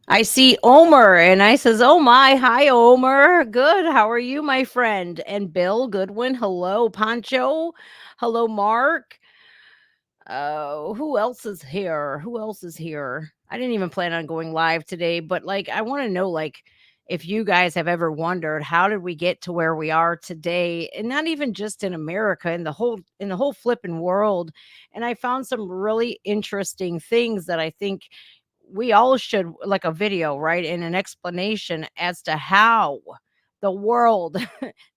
I see Omer and I says, "Oh my, hi Omer. Good. How are you, my friend?" And Bill Goodwin, hello. Pancho, hello. Mark. Who else is here? Who else is here? I didn't even plan on going live today, but like I want to know like if you guys have ever wondered how did we get to where we are today, and not even just in America, in the whole flipping world. And I found some really interesting things that I think we all should, like a video, right? And an explanation as to how the world,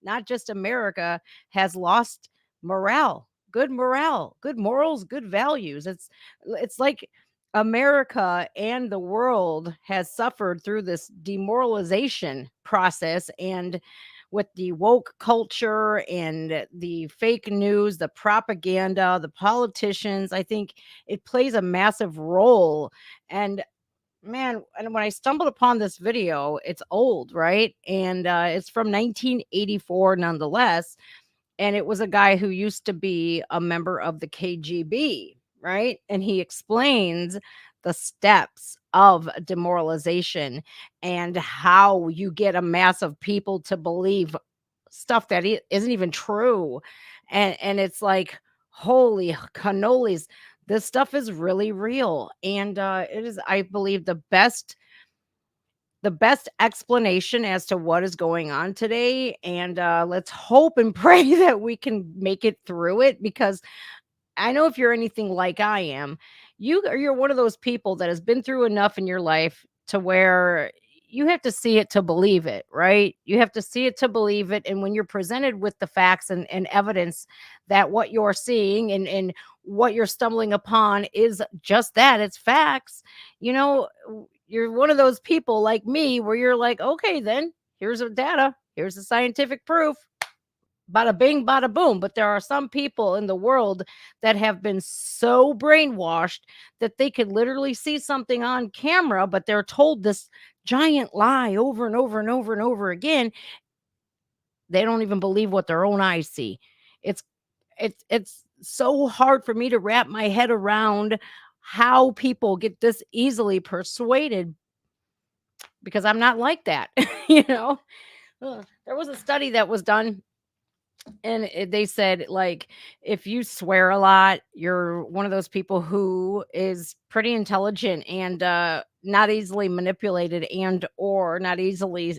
not just America, has lost morale, good morals, good values. It's like America and the world has suffered through this demoralization process, and with the woke culture and the fake news, the propaganda, the politicians, I think it plays a massive role. And man, and when I stumbled upon this video, it's old, right? And it's from 1984 nonetheless, and it was a guy who used to be a member of the KGB, right? And he explains the steps of demoralization and how you get a mass of people to believe stuff that isn't even true. And it's like, holy cannolis, this stuff is really real. And it is, I believe, the best explanation as to what is going on today. And let's hope and pray that we can make it through it, because I know if you're anything like I am, you're one of those people that has been through enough in your life to where you have to see it to believe it, right? You have to see it to believe it. And when you're presented with the facts and evidence that what you're seeing and what you're stumbling upon is just that, it's facts, you're one of those people like me where you're like, okay, then here's the data, here's the scientific proof, bada bing, bada boom. But there are some people in the world that have been so brainwashed that they could literally see something on camera, but they're told this giant lie over and over and over and over again. They don't even believe what their own eyes see. It's it's so hard for me to wrap my head around how people get this easily persuaded, because I'm not like that, you know. There was a study that was done, and they said like if you swear a lot, you're one of those people who is pretty intelligent and not easily manipulated, and or not easily,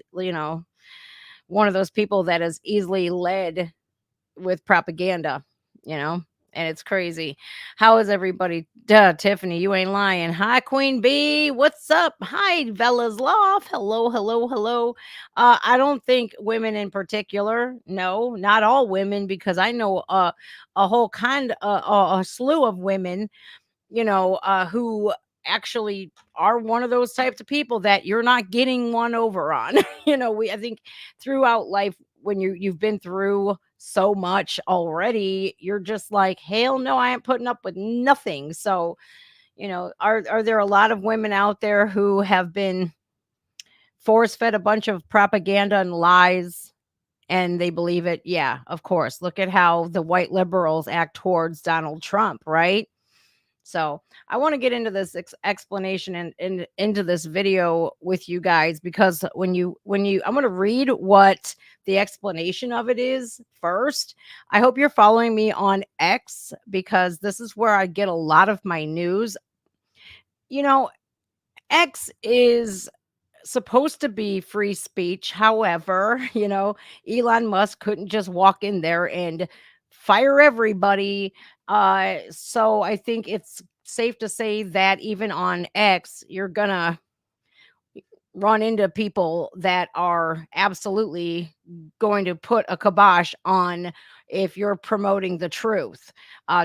one of those people that is easily led with propaganda, you know, and it's crazy. How is everybody? Duh, Tiffany, you ain't lying. Hi, Queen Bee. What's up? Hi, Bella's Loft. Hello, hello, hello. I don't think women in particular, no, not all women, because I know a whole a slew of women, who actually are one of those types of people that you're not getting one over on. I think throughout life, when you've been through so much already, you're just like, hell no, I ain't putting up with nothing. So, are there a lot of women out there who have been force fed a bunch of propaganda and lies and they believe it? Yeah, of course. Look at how the white liberals act towards Donald Trump, right? So I want to get into this explanation and into this video with you guys, because I'm going to read what the explanation of it is first. I hope you're following me on X, because this is where I get a lot of my news. You know, X is supposed to be free speech. However, Elon Musk couldn't just walk in there and fire everybody. So I think it's safe to say that even on X, you're gonna run into people that are absolutely going to put a kibosh on if you're promoting the truth.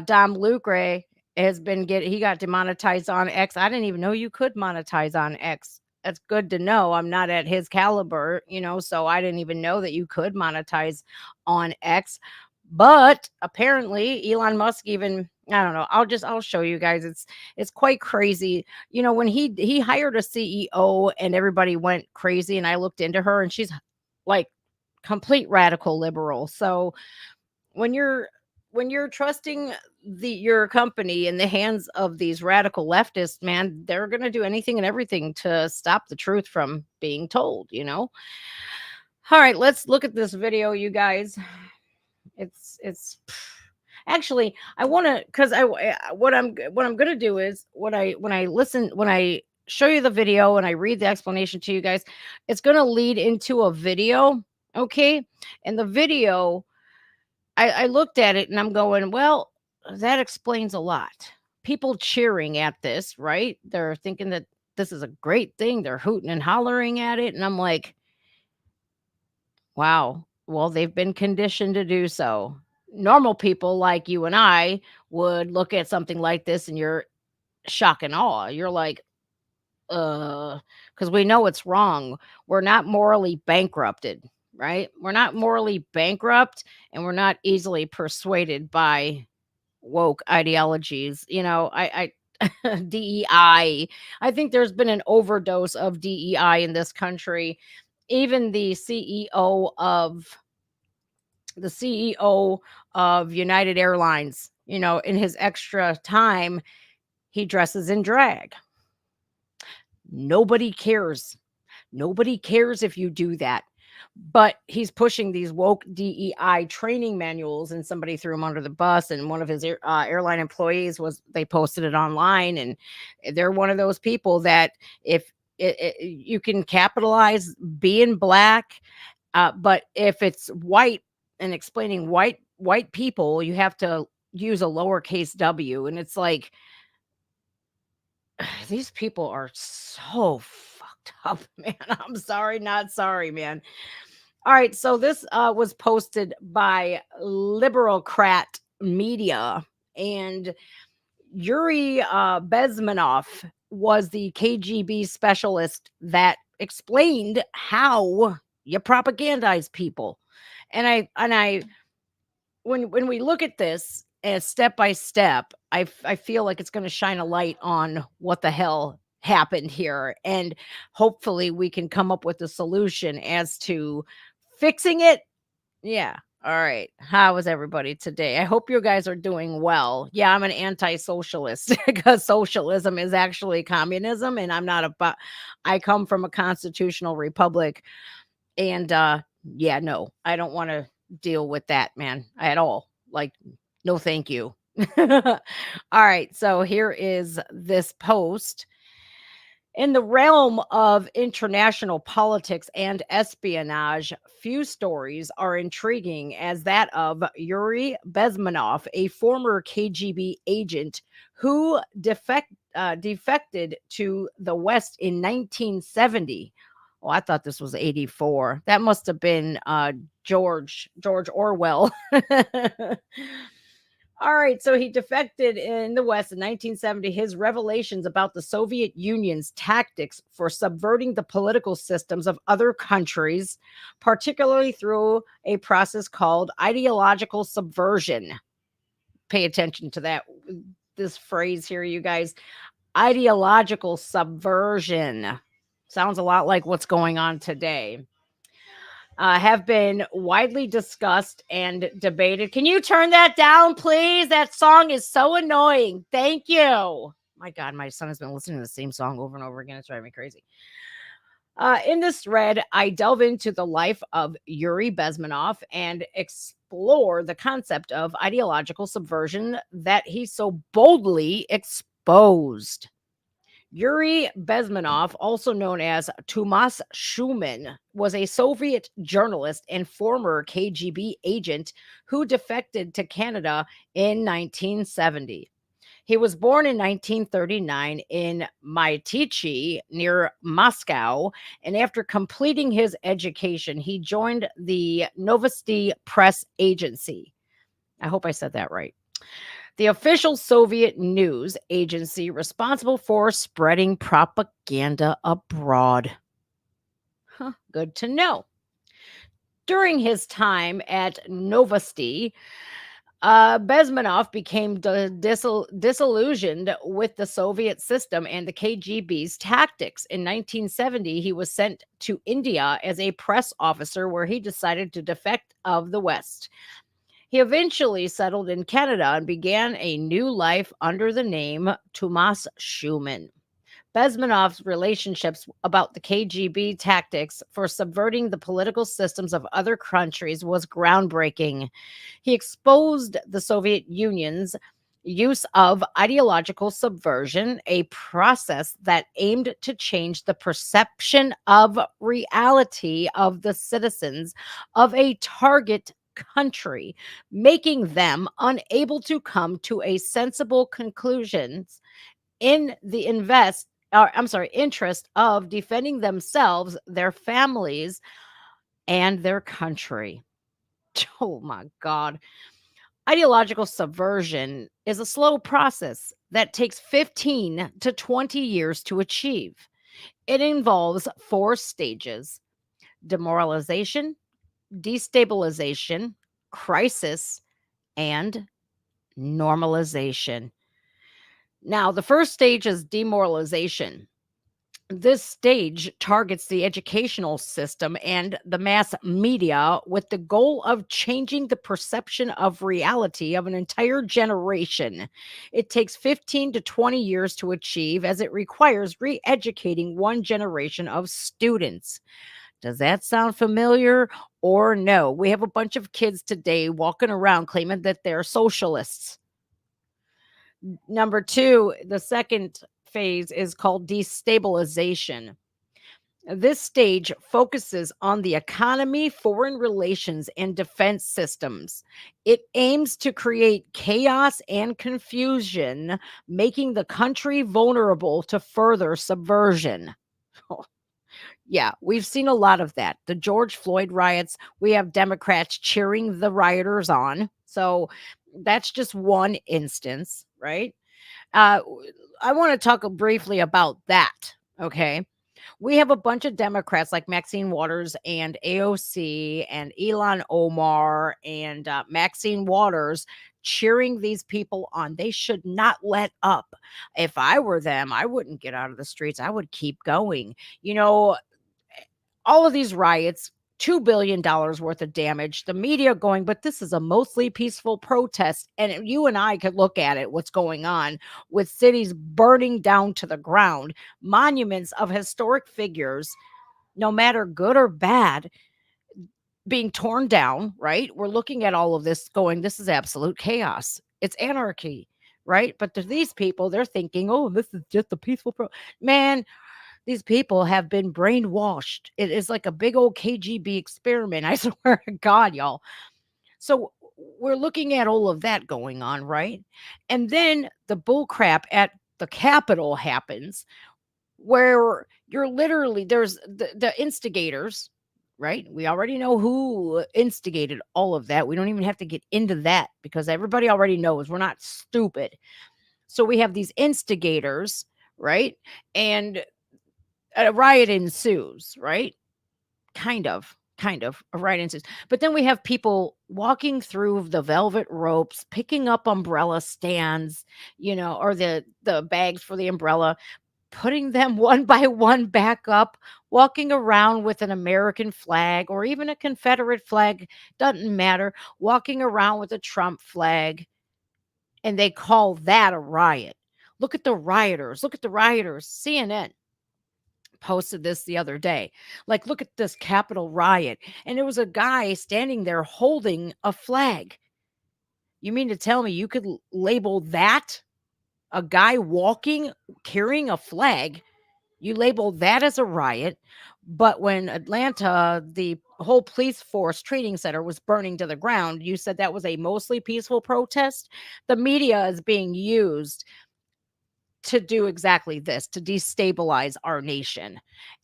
Dom Lucre he got demonetized on X. I didn't even know you could monetize on X. That's good to know. I'm not at his caliber, so I didn't even know that you could monetize on X. But apparently Elon Musk even, I don't know, I'll show you guys. It's quite crazy. When he hired a CEO and everybody went crazy, and I looked into her, and she's like complete radical liberal. So when you're when you're trusting your company in the hands of these radical leftists, man, they're going to do anything and everything to stop the truth from being told, you know? All right, let's look at this video, you guys. It's actually, I want to, cuz what I'm going to do is when I show you the video and I read the explanation to you guys, it's going to lead into a video, okay? And the video, I looked at it and I'm going, well, that explains a lot. People cheering at this, right? They're thinking that this is a great thing. They're hooting and hollering at it. And I'm like, wow. Well, they've been conditioned to do so. Normal people like you and I would look at something like this and you're shock and awe. You're like, because we know it's wrong. We're not morally bankrupted, right? We're not morally bankrupt and we're not easily persuaded by woke ideologies. You know, DEI. I think there's been an overdose of DEI in this country. Even the CEO of United Airlines, you know, in his extra time, he dresses in drag. Nobody cares. Nobody cares if you do that. But he's pushing these woke DEI training manuals, and somebody threw him under the bus. And one of his airline employees they posted it online, and they're one of those people that if you can capitalize being black, but if it's white and explaining white people, you have to use a lowercase w, and it's like these people are so fucked up, man. I'm sorry, not sorry, man. All right, so this was posted by Liberalcrat Media, and Yuri Bezmenov was the KGB specialist that explained how you propagandize people. And I when we look at this as step by step, I feel like it's going to shine a light on what the hell happened here, and hopefully we can come up with a solution as to fixing it. Yeah. All right. How is everybody today? I hope you guys are doing well. Yeah, I'm an anti-socialist because socialism is actually communism, and I'm not about I come from a constitutional republic, and yeah, no, I don't want to deal with that, man, at all. Like, no thank you. All right, so here is this post. In the realm of international politics and espionage, few stories are intriguing as that of Yuri Bezmenov, a former KGB agent who defected to the West in 1970. Oh, I thought this was 84. That must have been George Orwell. All right, so he defected in the West in 1970. His revelations about the Soviet Union's tactics for subverting the political systems of other countries, particularly through a process called ideological subversion. Pay attention to this phrase here, you guys. Ideological subversion. Sounds a lot like what's going on today. Have been widely discussed and debated. Can you turn that down, please? That song is so annoying. Thank you. My God, my son has been listening to the same song over and over again. It's driving me crazy. In this thread, I delve into the life of Yuri Bezmenov and explore the concept of ideological subversion that he so boldly exposed. Yuri Bezmenov, also known as Tomas Schumann, was a Soviet journalist and former KGB agent who defected to Canada in 1970. He was born in 1939 in Mytichi near Moscow, and after completing his education, he joined the Novosti Press Agency. I hope I said that right. The official Soviet news agency responsible for spreading propaganda abroad. Good to know. During his time at Novosti, Bezmenov became disillusioned with the Soviet system and the KGB's tactics. In 1970, he was sent to India as a press officer, where he decided to defect of the West. He eventually settled in Canada and began a new life under the name Tomas Schumann. Bezmenov's relationships about the KGB tactics for subverting the political systems of other countries was groundbreaking. He exposed the Soviet Union's use of ideological subversion, a process that aimed to change the perception of reality of the citizens of a target country, making them unable to come to a sensible conclusions in the interest of defending themselves, their families, and their country. Oh my God. Ideological subversion is a slow process that takes 15 to 20 years to achieve. It involves four stages: demoralization, destabilization, crisis, and normalization. Now, the first stage is demoralization. This stage targets the educational system and the mass media with the goal of changing the perception of reality of an entire generation. It takes 15 to 20 years to achieve, as it requires re educating one generation of students. Does that sound familiar or no? We have a bunch of kids today walking around claiming that they're socialists. Number two, the second phase is called destabilization. This stage focuses on the economy, foreign relations, and defense systems. It aims to create chaos and confusion, making the country vulnerable to further subversion. Yeah, we've seen a lot of that. The George Floyd riots, we have Democrats cheering the rioters on. So that's just one instance, right? I want to talk briefly about that. Okay. We have a bunch of Democrats like Maxine Waters and AOC and Elon Omar and Maxine Waters cheering these people on. They should not let up. If I were them, I wouldn't get out of the streets. I would keep going. You know, all of these riots, $2 billion worth of damage, the media going, but this is a mostly peaceful protest. And you and I could look at it, what's going on with cities burning down to the ground, monuments of historic figures, no matter good or bad, being torn down, right? We're looking at all of this going, this is absolute chaos. It's anarchy, right? But to these people, they're thinking, oh, this is just a peaceful man. These people have been brainwashed. It is like a big old KGB experiment. I swear to God, y'all. So we're looking at all of that going on, right? And then the bull crap at the Capitol happens, where you're literally there's the instigators, right? We already know who instigated all of that. We don't even have to get into that because everybody already knows we're not stupid. So we have these instigators, right? And a riot ensues, right? Kind of a riot ensues. But then we have people walking through the velvet ropes, picking up umbrella stands, or the bags for the umbrella, putting them one by one back up, walking around with an American flag or even a Confederate flag, doesn't matter, walking around with a Trump flag, and they call that a riot. Look at the rioters. Look at the rioters. CNN posted this the other day. Like, look at this Capitol riot. And there was a guy standing there holding a flag. You mean to tell me you could label that a guy walking carrying a flag? You label that as a riot. But when Atlanta, the whole police force training center was burning to the ground, you said that was a mostly peaceful protest. The media is being used to do exactly this, to destabilize our nation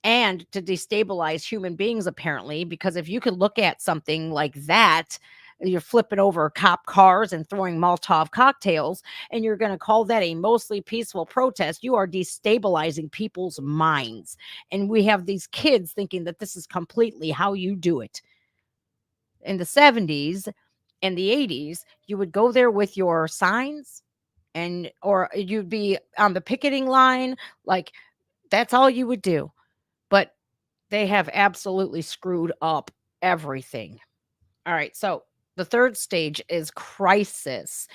and to destabilize human beings, apparently, because if you could look at something like that, you're flipping over cop cars and throwing Molotov cocktails, and you're going to call that a mostly peaceful protest, you are destabilizing people's minds. And we have these kids thinking that this is completely how you do it. In the 70s and the 80s, you would go there with your signs and or you'd be on the picketing line, like that's all you would do. But they have absolutely screwed up everything. All right, so The third stage is crisis.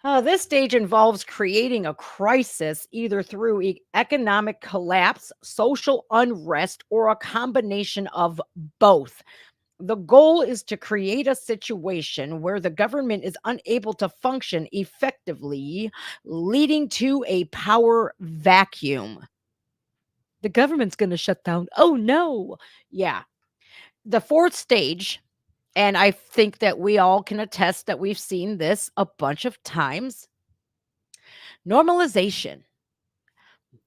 This stage involves creating a crisis either through economic collapse, social unrest, or a combination of both. The goal is to create a situation where the government is unable to function effectively, leading to a power vacuum. The government's going to shut down. Oh no. Yeah. The fourth stage, and I think that we all can attest that we've seen this a bunch of times. Normalization,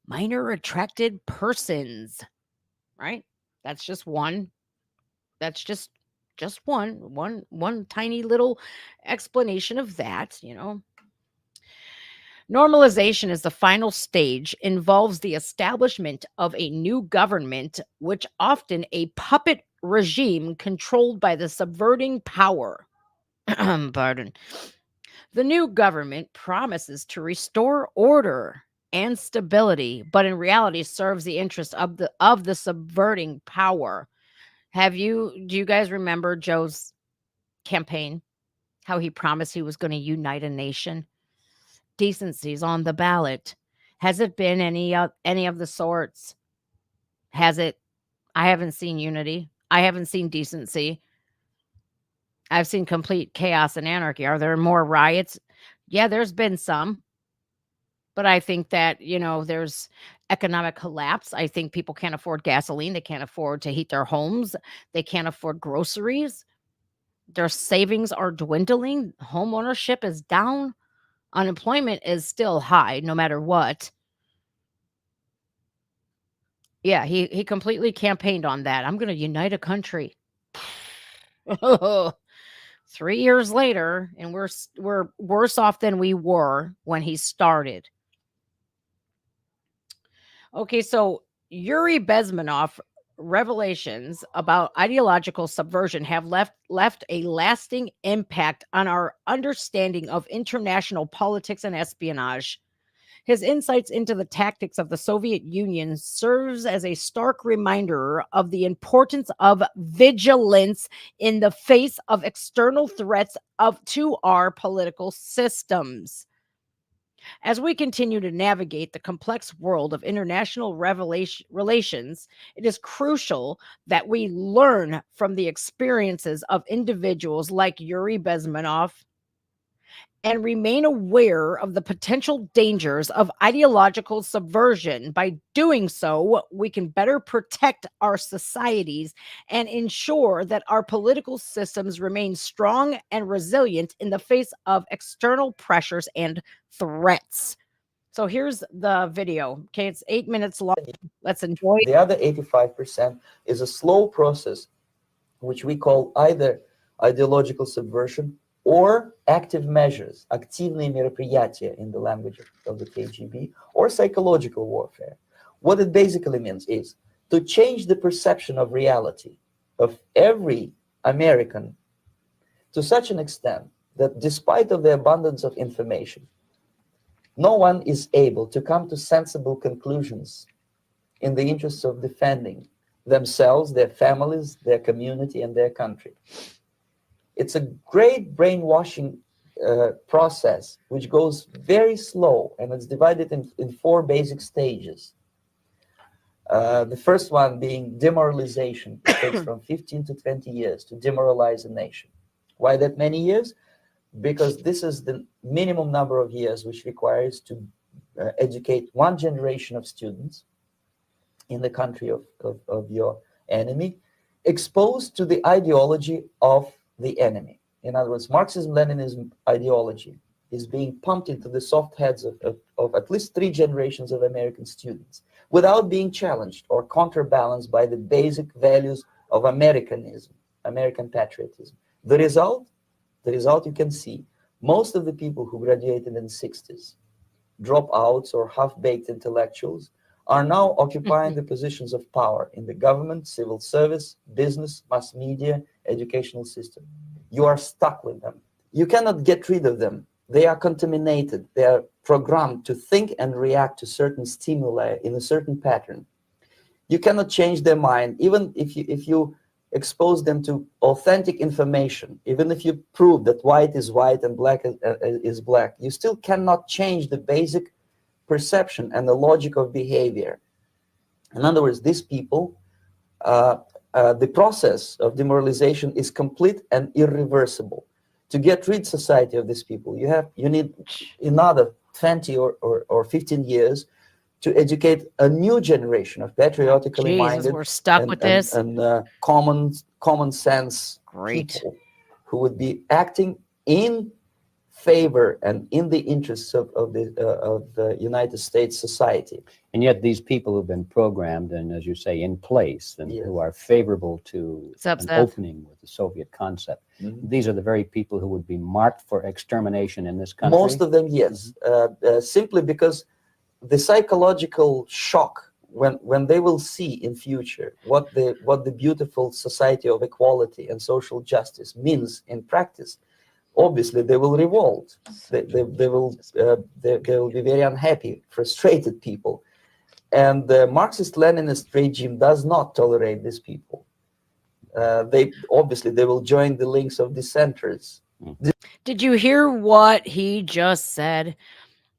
minor attracted persons, right? That's just one. That's just one tiny little explanation of that, you know. Normalization is the final stage, involves the establishment of a new government, which often a puppet regime controlled by the subverting power. Pardon. The new government promises to restore order and stability, but in reality serves the interest of the subverting power. Do you guys remember Joe's campaign? How he promised he was going to unite a nation? Decency's on the ballot. Has it been any of the sorts? Has it? I haven't seen unity. I haven't seen decency. I've seen complete chaos and anarchy. Are there more riots? Yeah, there's been some. But I think that, you know, there's economic collapse. I think people can't afford gasoline. They can't afford to heat their homes. They can't afford groceries. Their savings are dwindling. Home ownership is down. Unemployment is still high no matter what. Yeah, he completely campaigned on that. I'm going to unite a country. 3 years later, and we're worse off than we were when he started. Okay, so Yuri Bezmenov revelations about ideological subversion have left a lasting impact on our understanding of international politics and espionage. His insights into the tactics of the Soviet Union serves as a stark reminder of the importance of vigilance in the face of external threats to our political systems. As we continue to navigate the complex world of international relations, it is crucial that we learn from the experiences of individuals like Yuri Bezmenov and remain aware of the potential dangers of ideological subversion. By doing so, we can better protect our societies and ensure that our political systems remain strong and resilient in the face of external pressures and threats. So here's the video. Okay, it's 8 minutes long. Let's enjoy. The other 85% is a slow process, which we call either ideological subversion or active measures, активные мероприятия in the language of the KGB, or psychological warfare. What it basically means is to change the perception of reality of every American to such an extent that despite of the abundance of information, no one is able to come to sensible conclusions in the interests of defending themselves, their families, their community, and their country. It's a great brainwashing process which goes very slow, and it's divided in 4 basic stages. The first one being demoralization. It takes from 15 to 20 years to demoralize a nation. Why that many years? Because this is the minimum number of years which requires to educate one generation of students in the country of your enemy, exposed to the ideology of the enemy. In other words, Marxism-Leninism ideology is being pumped into the soft heads of at least 3 generations of American students without being challenged or counterbalanced by the basic values of Americanism, American patriotism. The result you can see, most of the people who graduated in the 60s, dropouts or half-baked intellectuals, are now occupying the positions of power in the government, civil service, business, mass media, educational system. You are stuck with them. You cannot get rid of them. They are contaminated. They are programmed to think and react to certain stimuli in a certain pattern. You cannot change their mind. Even if you expose them to authentic information, even if you prove that white is white and black is black, you still cannot change the basic perception and the logic of behavior. In other words, these people, uh, the process of demoralization is complete and irreversible. To get rid society of these people, you need another 20 or 15 years to educate a new generation of patriotically Jesus, minded we're stuck and with this. common sense Great. people who would be acting in favor and in the interests of the United States society. And yet these people who've been programmed and, as you say, in place and Yes. who are favorable to What's up, an Seth? opening with the Soviet concept, Mhm. these are the very people who would be marked for extermination in this country? Most of them, yes, simply because the psychological shock when they will see in future what the beautiful society of equality and social justice means in practice, obviously they will revolt. They will be very unhappy, frustrated people, and the Marxist-Leninist regime does not tolerate these people. They will join the links of dissenters. Did you hear what he just said?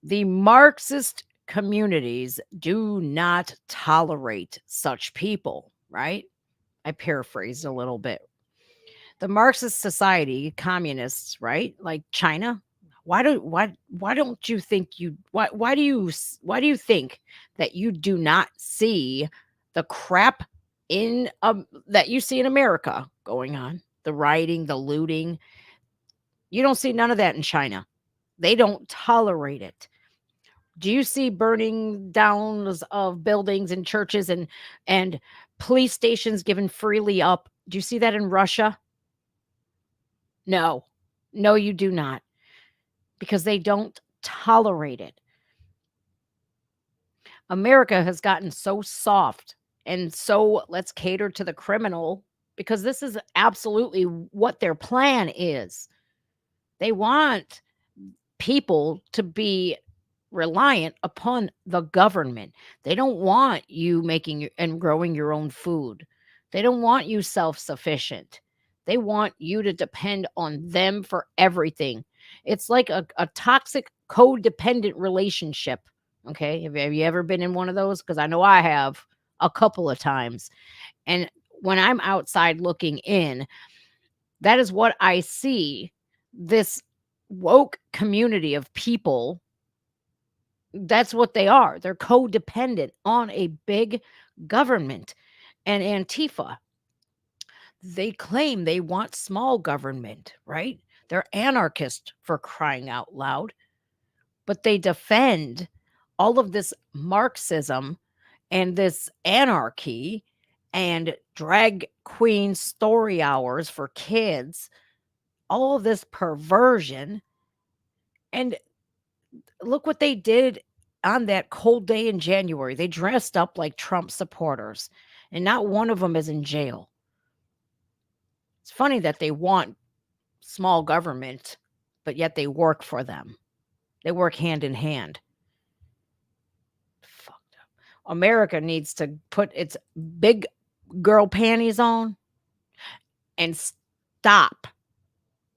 The Marxist communities do not tolerate such people, right? I paraphrased a little bit. The Marxist society, communists, right? Like China. Why don't you think you why do you think that you do not see the crap in that you see in America going on? The rioting, the looting. You don't see none of that in China. They don't tolerate it. Do you see burning downs of buildings and churches and police stations given freely up? Do you see that in Russia? No. No, you do not, because they don't tolerate it. America has gotten so soft and so let's cater to the criminal because this is absolutely what their plan is. They want people to be reliant upon the government. They don't want you making and growing your own food. They don't want you self sufficient. They want you to depend on them for everything. It's like a toxic codependent relationship. Okay. Have you ever been in one of those? Because I know I have a couple of times. And when I'm outside looking in, that is what I see. This woke community of people, that's what they are. They're codependent on a big government. And Antifa, they claim they want small government, right? They're anarchists for crying out loud, but they defend all of this Marxism and this anarchy and drag queen story hours for kids, all of this perversion. And look what they did on that cold day in January. They dressed up like Trump supporters, and not one of them is in jail. It's funny that they want small government, but yet they work for them. They work hand in hand. Fucked up. America needs to put its big girl panties on and stop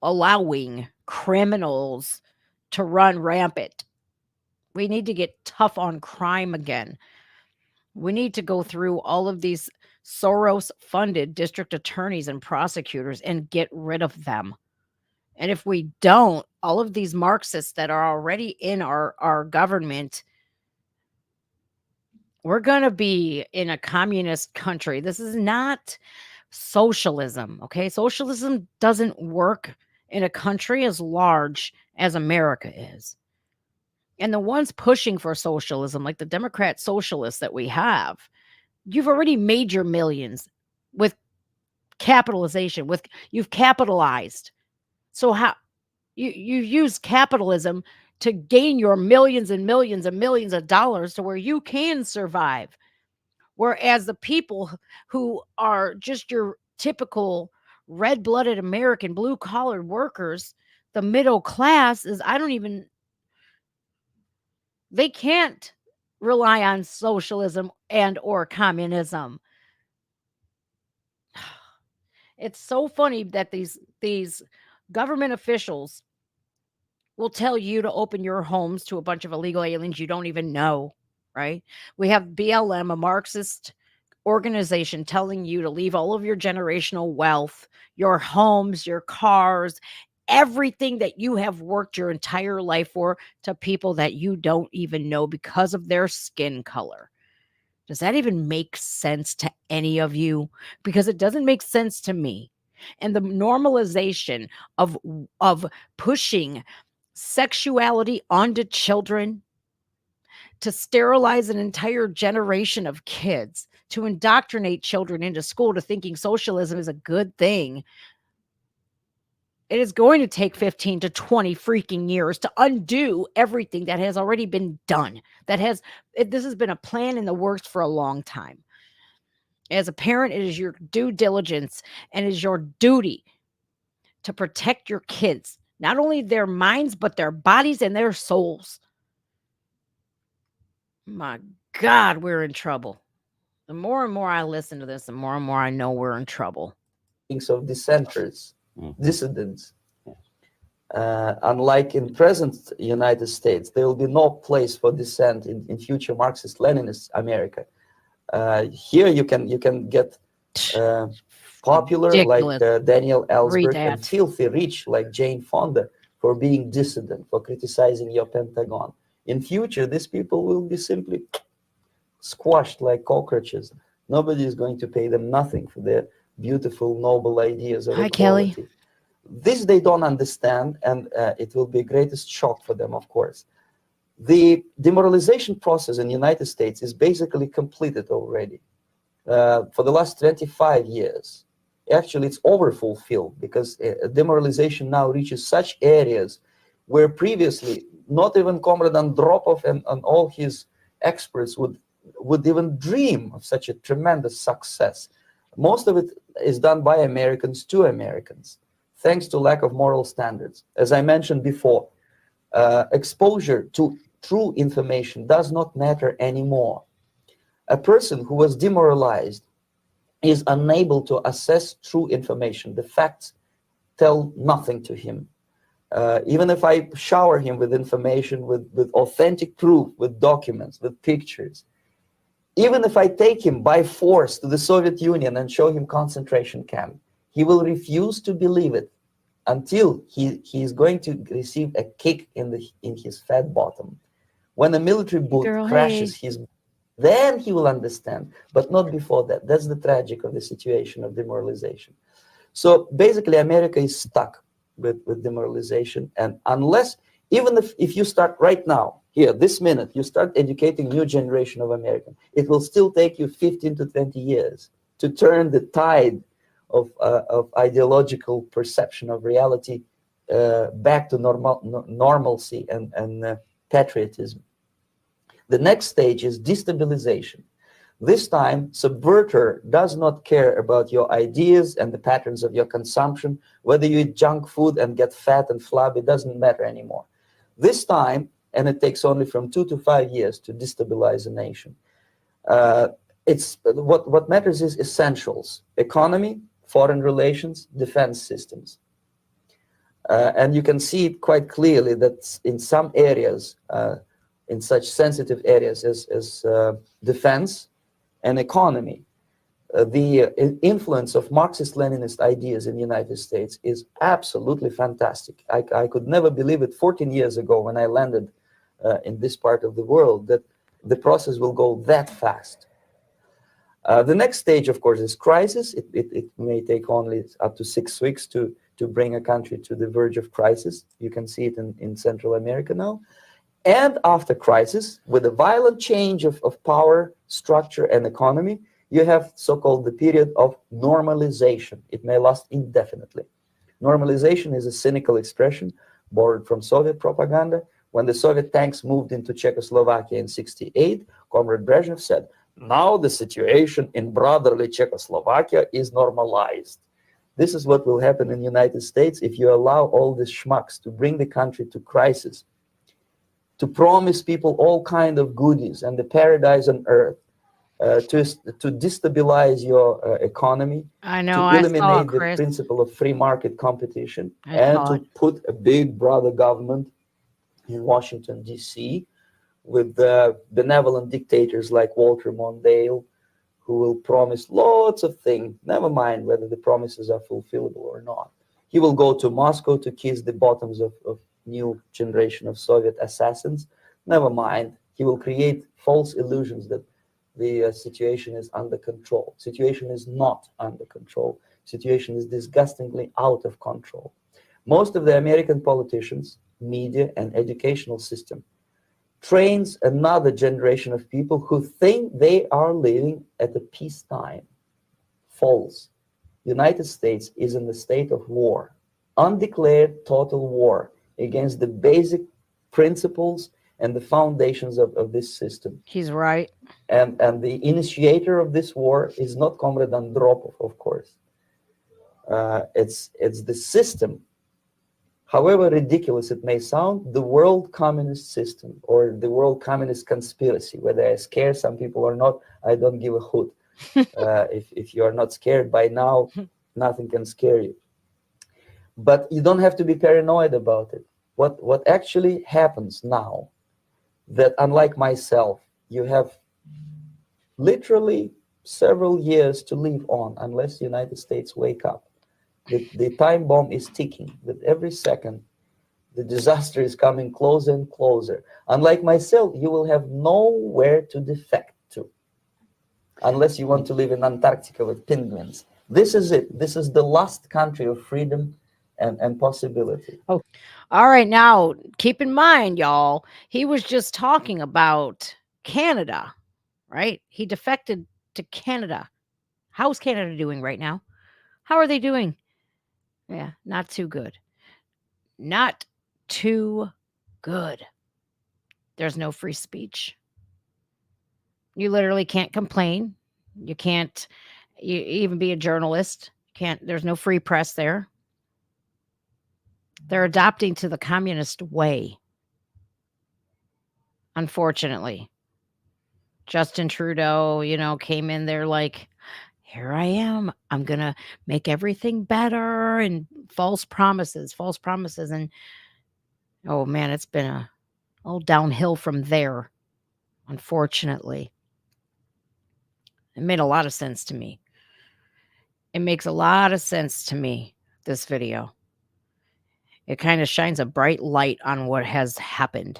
allowing criminals to run rampant. We need to get tough on crime again. We need to go through all of these Soros funded district attorneys and prosecutors and get rid of them. And if we don't, all of these Marxists that are already in our government, we're going to be in a communist country. This is not socialism. Okay. Socialism doesn't work in a country as large as America is. And the ones pushing for socialism, like the Democrat socialists that we have, you've already made your millions with capitalization, with you've capitalized. So how you use capitalism to gain your millions and millions and millions of dollars to where you can survive. Whereas the people who are just your typical red-blooded American blue-collar workers, the middle class is I don't even they can't rely on socialism and or communism. It's so funny that these government officials will tell you to open your homes to a bunch of illegal aliens you don't even know, right? We have BLM, a Marxist organization, telling you to leave all of your generational wealth, your homes, your cars, everything that you have worked your entire life for to people that you don't even know because of their skin color. Does that even make sense to any of you? Because it doesn't make sense to me. And the normalization of of pushing sexuality onto children, to sterilize an entire generation of kids, to indoctrinate children into school to thinking socialism is a good thing. It is going to take 15 to 20 freaking years to undo everything that has already been done. This has been a plan in the works for a long time. As a parent, it is your due diligence and it is your duty to protect your kids, not only their minds, but their bodies and their souls. My God, we're in trouble. The more and more I listen to this, the more and more I know we're in trouble. Of dissenters, Mhm. dissidents. Yes. Unlike in present United States, there will be no place for dissent in future Marxist-Leninist America. Here you can get popular like Ridiculous. Daniel Read Ellsberg and that. filthy rich like Jane Fonda for being dissident, for criticizing your Pentagon. In future, these people will be simply squashed like cockroaches. Nobody is going to pay them nothing for their beautiful, noble ideas of Hi, Kelly. equality. This they don't understand, and it will be greatest shock for them, of course. The demoralization process in the United States is basically completed already. For the last 25 years. Actually, it's overfulfilled because demoralization now reaches such areas where previously not even Comrade Andropov and all his experts would even dream of such a tremendous success. Most of it is done by Americans to Americans, thanks to lack of moral standards. As I mentioned before, exposure to true information does not matter anymore. A person who was demoralized is unable to assess true information. The facts tell nothing to him. Even if I shower him with information, with authentic proof, with documents, with pictures, even if I take him by force to the Soviet Union and show him concentration camp, he will refuse to believe it until he is going to receive a kick in his fat bottom. When a military boot Girl, crashes hey. then he will understand, but not before that. That's the tragic of the situation of demoralization. So basically, America is stuck with demoralization. And unless, even if you start right now, here, this minute, you start educating new generation of Americans, it will still take you 15 to 20 years to turn the tide of ideological perception of reality back to normalcy and patriotism. The next stage is destabilization. This time, subverter does not care about your ideas and the patterns of your consumption. Whether you eat junk food and get fat and flabby, it doesn't matter anymore. This time, and it takes only from 2 to 5 years to destabilize a nation. It's what matters is essentials: economy, foreign relations, defense systems. And you can see it quite clearly that in some areas, in such sensitive areas as defense and economy, the influence of Marxist-Leninist ideas in the United States is absolutely fantastic. I could never believe it 14 years ago when I landed in this part of the world that the process will go that fast. The next stage, of course, is crisis. It may take only up to 6 weeks to bring a country to the verge of crisis. You can see it in Central America now. And after crisis, with a violent change of power, structure, and economy, you have so-called the period of normalization. It may last indefinitely. Normalization is a cynical expression borrowed from Soviet propaganda. When the Soviet tanks moved into Czechoslovakia in '68, Comrade Brezhnev said, "Now the situation in brotherly Czechoslovakia is normalized." This is what will happen in the United States if you allow all these schmucks to bring the country to crisis, to promise people all kind of goodies and the paradise on earth, to destabilize your economy, I to know. I saw, eliminate the Chris. principle of free market competition, I and saw to it. put a big brother government in Washington, D.C., with benevolent dictators like Walter Mondale, who will promise lots of things, never mind whether the promises are fulfillable or not. He will go to Moscow to kiss the bottoms of new generation of Soviet assassins. Never mind. He will create false illusions that the situation is under control. Situation is not under control. Situation is disgustingly out of control. Most of the American politicians, media, and educational system trains another generation of people who think they are living at a peacetime. False. United States is in the state of war, undeclared total war against the basic principles and the foundations of this system. He's right. And the initiator of this war is not Comrade Andropov, of course. It's the system. However ridiculous it may sound, the world communist system or the world communist conspiracy, whether I scare some people or not, I don't give a hoot. If you are not scared by now, nothing can scare you. But you don't have to be paranoid about it. What actually happens now, that unlike myself, you have literally several years to live on unless the United States wake up. The time bomb is ticking. With every second, the disaster is coming closer and closer. Unlike myself, you will have nowhere to defect to unless you want to live in Antarctica with penguins. This is it. This is the last country of freedom and possibility. All right, now keep in mind, y'all, he was just talking about Canada, right? He defected to Canada. How's Canada doing right now? How are they doing? Yeah, not too good. Not too good. There's no free speech. You literally can't complain. You can't even be a journalist. Can't. There's no free press there. They're adopting to the communist way. Unfortunately, Justin Trudeau, came in there like, here I am. I'm going to make everything better, and false promises. And oh man, it's been all downhill from there. Unfortunately, it made a lot of sense to me. It makes a lot of sense to me, this video. It kind of shines a bright light on what has happened.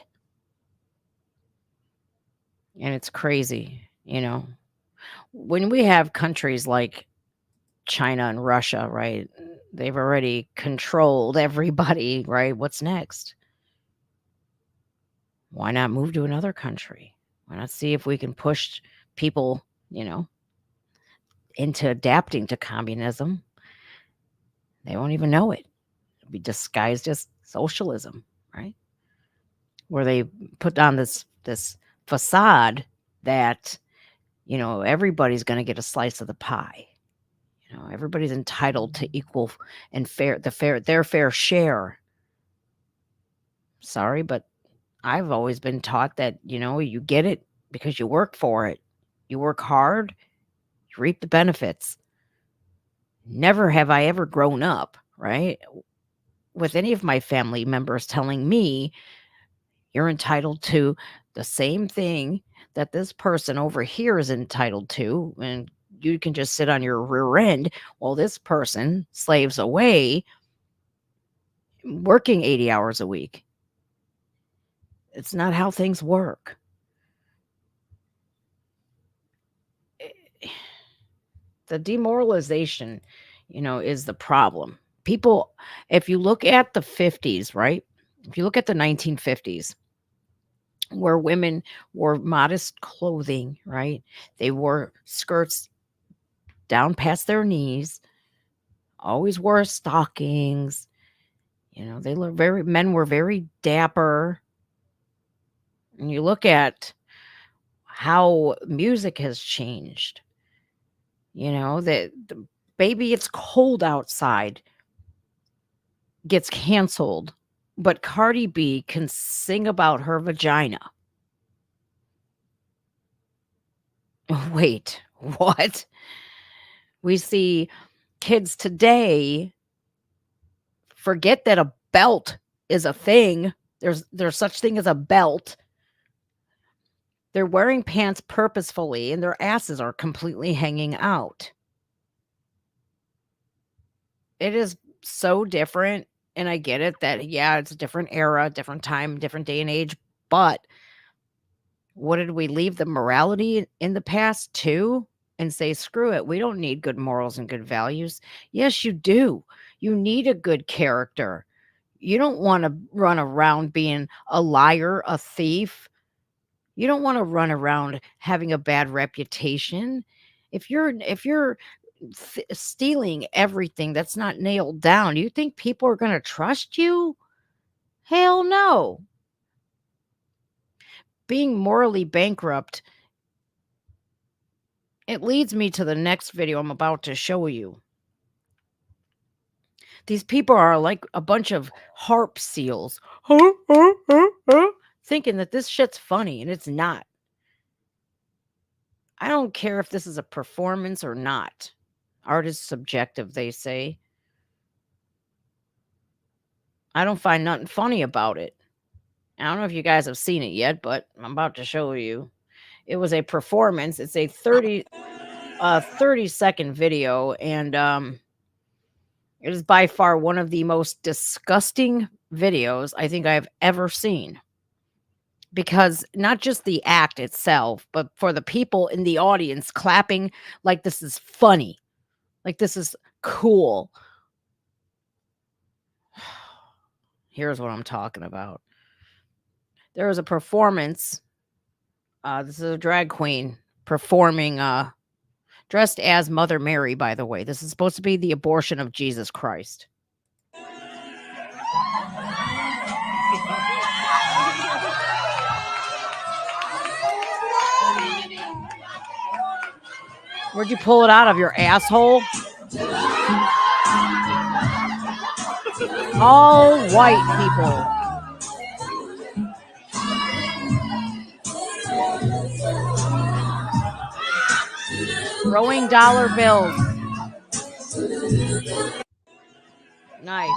And it's crazy, When we have countries like China and Russia, right? They've already controlled everybody, right? What's next? Why not move to another country? Why not see if we can push people, into adapting to communism? They won't even know it. It'll be disguised as socialism, right? Where they put on this facade that everybody's going to get a slice of the pie. Everybody's entitled to equal and their fair share. Sorry, but I've always been taught that you get it because you work for it. You work hard, you reap the benefits. Never have I ever grown up, right, with any of my family members telling me you're entitled to the same thing that this person over here is entitled to, and you can just sit on your rear end while this person slaves away working 80 hours a week. It's not how things work. The demoralization, is the problem. People, if you look at the 50s, right? If you look at the 1950s, where women wore modest clothing, right? They wore skirts down past their knees, always wore stockings. They look men were very dapper. And you look at how music has changed. The Baby It's Cold Outside gets canceled, but Cardi B can sing about her vagina. Wait, what? We see kids today forget that a belt is a thing. There's such thing as a belt. They're wearing pants purposefully and their asses are completely hanging out. It is so different, and I get it that, yeah, it's a different era, different time, different day and age, but what did we leave the morality in the past too and say, "Screw it, we don't need good morals and good values." Yes, you do. You need a good character. You don't wanna run around being a liar, a thief. You don't wanna run around having a bad reputation. If you're stealing everything that's not nailed down, you think people are gonna trust you? Hell no. Being morally bankrupt, it leads me to the next video I'm about to show you. These people are like a bunch of harp seals, thinking that this shit's funny, and it's not. I don't care if this is a performance or not. Art is subjective, they say. I don't find nothing funny about it. I don't know if you guys have seen it yet, but I'm about to show you. It was a performance. It's a 30-second video, and it is by far one of the most disgusting videos I think I've ever seen. Because not just the act itself, but for the people in the audience clapping like this is funny, like this is cool. Here's what I'm talking about. There was a performance. This is a drag queen performing, dressed as Mother Mary, by the way. This is supposed to be the abortion of Jesus Christ. Where'd you pull it out of, your asshole? All white people. Throwing dollar bills. Nice.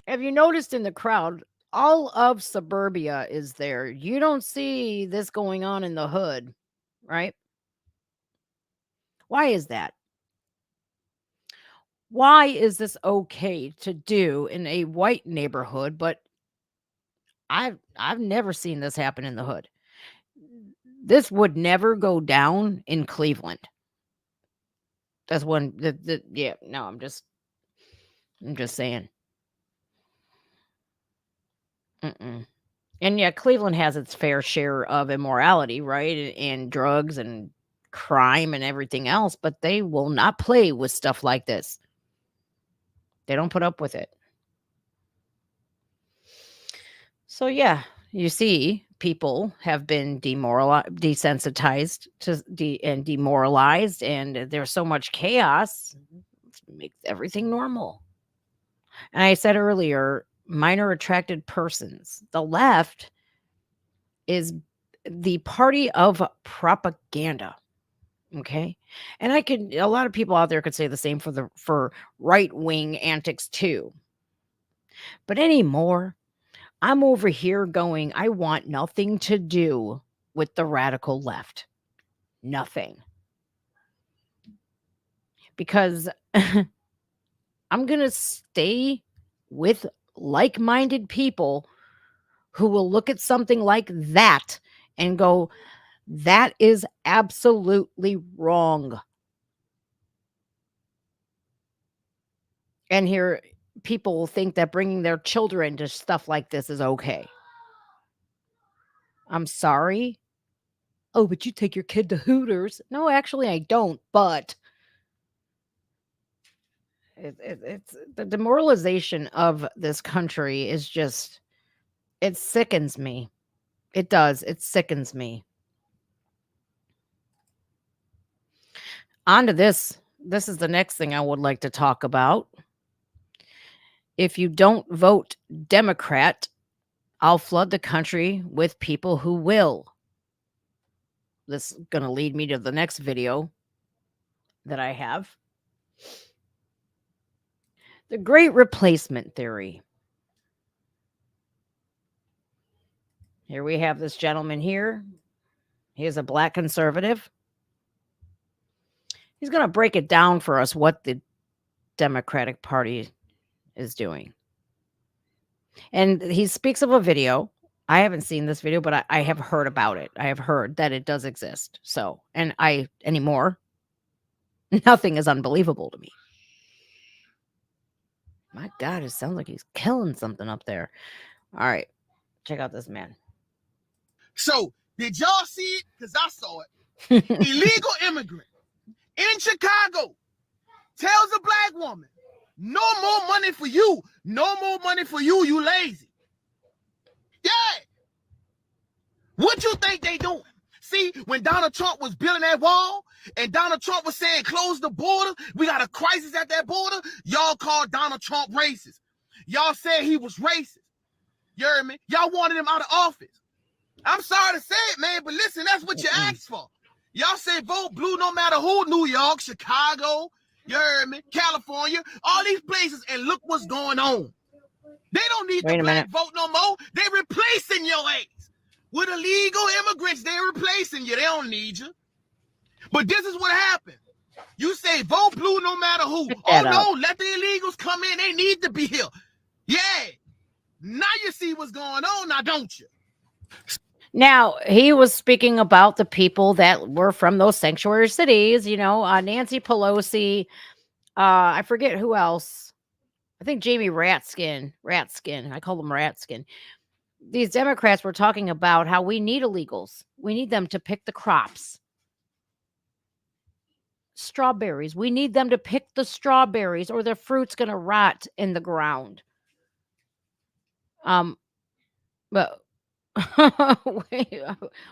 Have you noticed in the crowd, all of suburbia is there? You don't see this going on in the hood, right? Why is that? Why is this okay to do in a white neighborhood, but I've never seen this happen in the hood. This would never go down in Cleveland. That's one the yeah, no, I'm just saying. Mm-mm. And yeah, Cleveland has its fair share of immorality, right? And drugs and crime and everything else, but they will not play with stuff like this. They don't put up with it. So yeah, you see, people have been desensitized and demoralized, and there's so much chaos. Let's make everything normal. And I said earlier, minor attracted persons. The left is the party of propaganda. Okay. And a lot of people out there could say the same for right wing antics too. But anymore, I'm over here going, I want nothing to do with the radical left. Nothing. Because I'm going to stay with like minded people who will look at something like that and go, that is absolutely wrong. And here, people will think that bringing their children to stuff like this is okay. I'm sorry. Oh, but you take your kid to Hooters. No, actually, I don't. But it's the demoralization of this country is just, it sickens me. It does. It sickens me. On to this. This is the next thing I would like to talk about. If you don't vote Democrat, I'll flood the country with people who will. This is going to lead me to the next video that I have. The Great Replacement Theory. Here we have this gentleman here. He is a black conservative. He's going to break it down for us what the Democratic Party is doing. And he speaks of a video. I haven't seen this video, but I have heard about it. I have heard that it does exist. So, and anymore, nothing is unbelievable to me. My God, it sounds like he's killing something up there. All right, check out this man. So, did y'all see it? Because I saw it. Illegal immigrant in Chicago tells a black woman, no more money for you. No more money for you, you lazy. Yeah. What you think they doing? See, when Donald Trump was building that wall and Donald Trump was saying, close the border, we got a crisis at that border, y'all called Donald Trump racist. Y'all said he was racist. You heard me? Y'all wanted him out of office. I'm sorry to say it, man, but listen, that's what you asked for. Y'all say vote blue no matter who, New York, Chicago, you heard me, California, all these places, and look what's going on. They don't need the black vote no more. They replacing your ass. With illegal immigrants, they're replacing you. They don't need you. But this is what happened. You say vote blue no matter who. Oh, no, let the illegals come in. They need to be here. Yeah. Now you see what's going on, now don't you? Now, he was speaking about the people that were from those sanctuary cities, you know, Nancy Pelosi, I forget who else. I think Jamie Ratskin. I call them Ratskin. These Democrats were talking about how we need illegals. We need them to pick the crops. Strawberries. We need them to pick the strawberries or the fruit's going to rot in the ground. But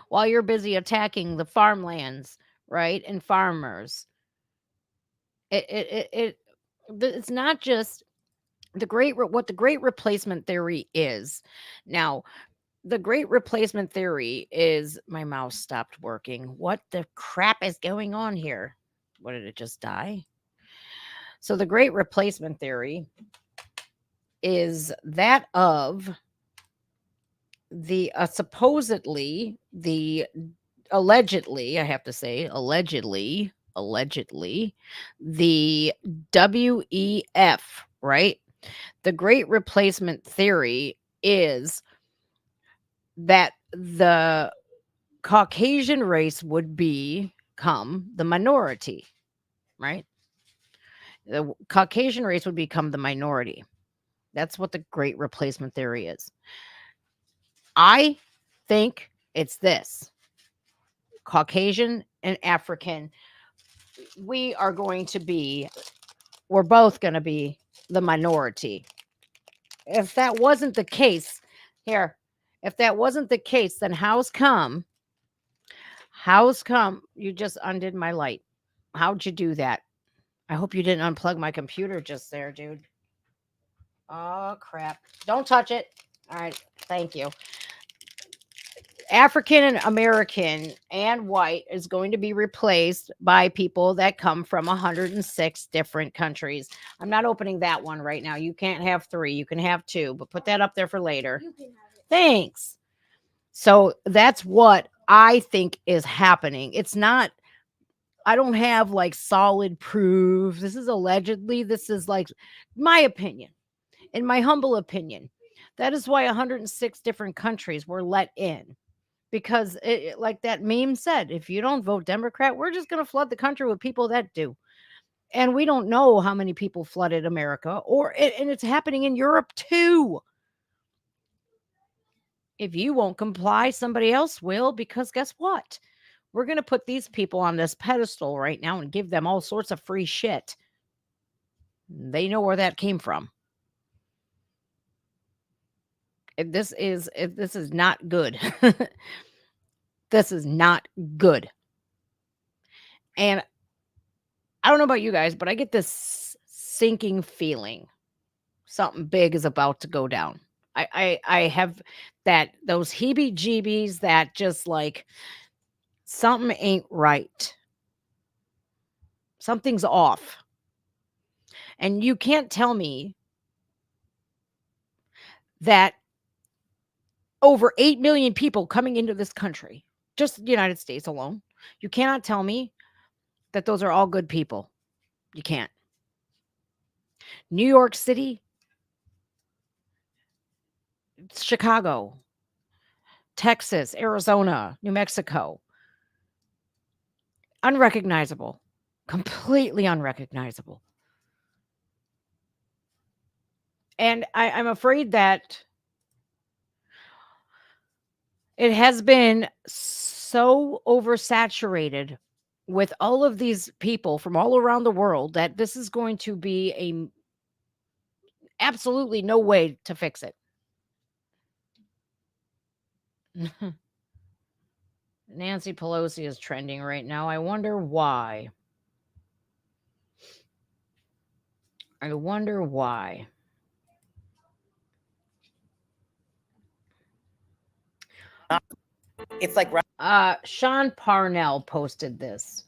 while you're busy attacking the farmlands, right, and farmers, it's not just what the Great Replacement Theory is. Now, the Great Replacement Theory is my mouse stopped working. What the crap is going on here? What, did it just die? So the Great Replacement Theory is that of the allegedly, I have to say, allegedly, the WEF, right? The Great Replacement Theory is that the Caucasian race would become the minority, right? The Caucasian race would become the minority. That's what the Great Replacement Theory is. I think it's this. Caucasian and African, we're both going to be the minority. If that wasn't the case, then how's come you just undid my light? How'd you do that? I hope you didn't unplug my computer just there, dude. Oh, crap. Don't touch it. All right. Thank you. African and American and white is going to be replaced by people that come from 106 different countries. I'm not opening that one right now. You can't have 3. You can have 2, but put that up there for later. You can have it. Thanks. So that's what I think is happening. It's not, I don't have like solid proof. This is allegedly, this is like my opinion. In my humble opinion, that is why 106 different countries were let in. Because like that meme said, if you don't vote Democrat, we're just going to flood the country with people that do. And we don't know how many people flooded America, and it's happening in Europe too. If you won't comply, somebody else will, because guess what? We're going to put these people on this pedestal right now and give them all sorts of free shit. They know where that came from. This is not good. This is not good. And I don't know about you guys, but I get this sinking feeling something big is about to go down. I have those heebie-jeebies that just like something ain't right. Something's off. And you can't tell me that over 8 million people coming into this country, just the United States alone, you cannot tell me that those are all good people. You can't. New York City, Chicago, Texas, Arizona, New Mexico, unrecognizable, completely unrecognizable. And I'm afraid that it has been so oversaturated with all of these people from all around the world that this is going to be absolutely no way to fix it. Nancy Pelosi is trending right now. I wonder why. I wonder why. It's like Sean Parnell posted this.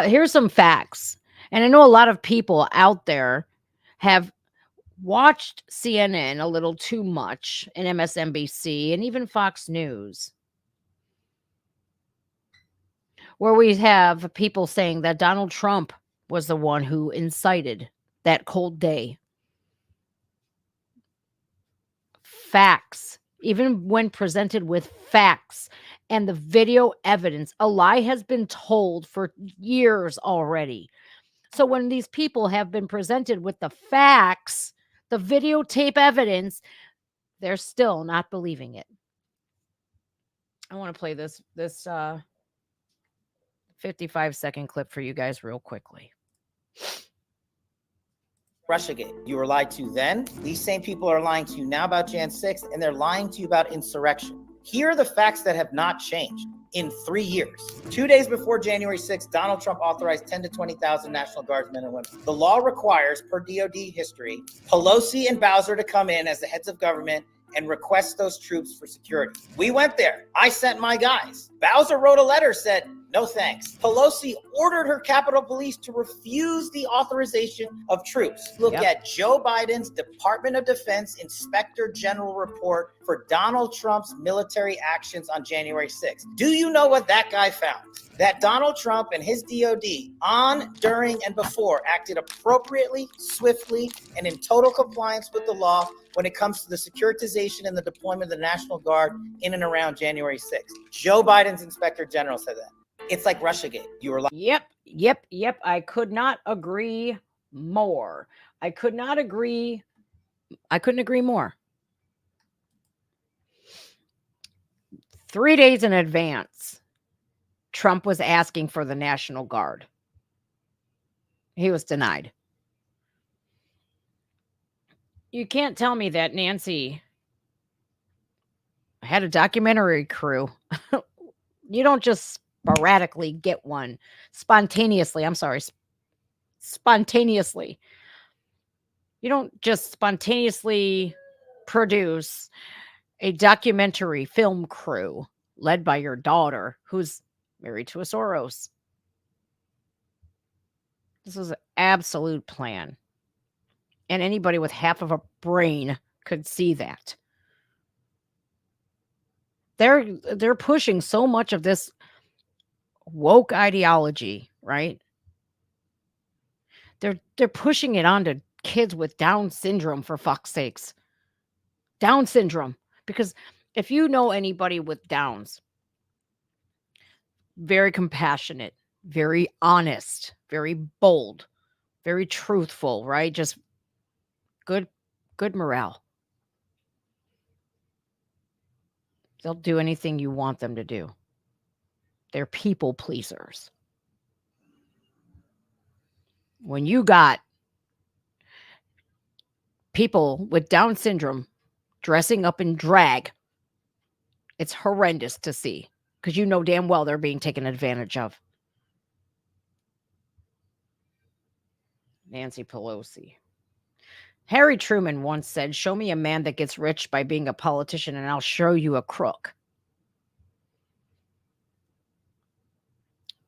Here's some facts. And I know a lot of people out there have watched CNN a little too much, and MSNBC, and even Fox News, where we have people saying that Donald Trump was the one who incited that cold day. Facts, even when presented with facts and the video evidence, a lie has been told for years already. So when these people have been presented with the facts, the videotape evidence, they're still not believing it. I want to play this 55-second clip for you guys real quickly. Russiagate. You were lied to then. These same people are lying to you now about Jan 6th, and they're lying to you about insurrection. Here are the facts that have not changed in 3 years. 2 days before January 6th, Donald Trump authorized 10 to 20,000 National Guardsmen and women. The law requires, per DOD history, Pelosi and Bowser to come in as the heads of government and request those troops for security. We went there. I sent my guys. Bowser wrote a letter, said, no thanks. Pelosi ordered her Capitol Police to refuse the authorization of troops. Look at Joe Biden's Department of Defense Inspector General report for Donald Trump's military actions on January 6th. Do you know what that guy found? That Donald Trump and his DOD on, during, and before acted appropriately, swiftly, and in total compliance with the law when it comes to the securitization and the deployment of the National Guard in and around January 6th. Joe Biden's Inspector General said that. It's like Russiagate. You were like, Yep. I could not agree more. I couldn't agree more. 3 days in advance, Trump was asking for the National Guard. He was denied. You can't tell me that Nancy had a documentary crew. You don't just sporadically get one. Spontaneously. You don't just spontaneously produce a documentary film crew led by your daughter, who's married to a Soros. This was an absolute plan. And anybody with half of a brain could see that. They're pushing so much of this woke ideology, right? They're pushing it onto kids with Down syndrome, for fuck's sakes. Down syndrome. Because if you know anybody with Downs, very compassionate, very honest, very bold, very truthful, right? Just good morale. They'll do anything you want them to do. They're people pleasers. When you got people with Down syndrome dressing up in drag, it's horrendous to see, because you know damn well they're being taken advantage of. Nancy Pelosi. Harry Truman once said, "Show me a man that gets rich by being a politician and I'll show you a crook."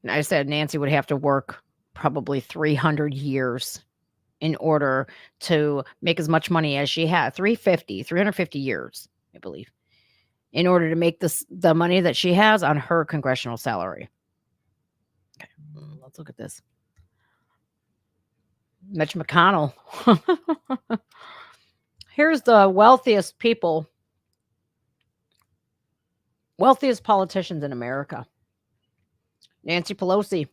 I said Nancy would have to work probably 300 years in order to make as much money as she had. 350 years, I believe, in order to make the money that she has on her congressional salary. Okay, let's look at this. Mitch McConnell. Here's the wealthiest politicians in America. Nancy Pelosi,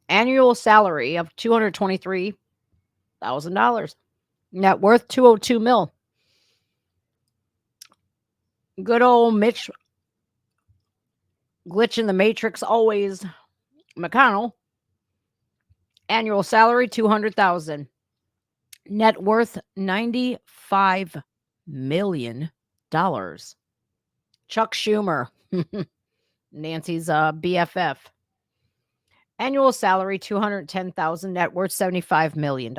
annual salary of $223,000. Net worth $202 million. Good old Mitch, glitch in the matrix always. McConnell, annual salary $200,000. Net worth $95 million. Chuck Schumer, Nancy's BFF. Annual salary $210,000. Net worth $75 million.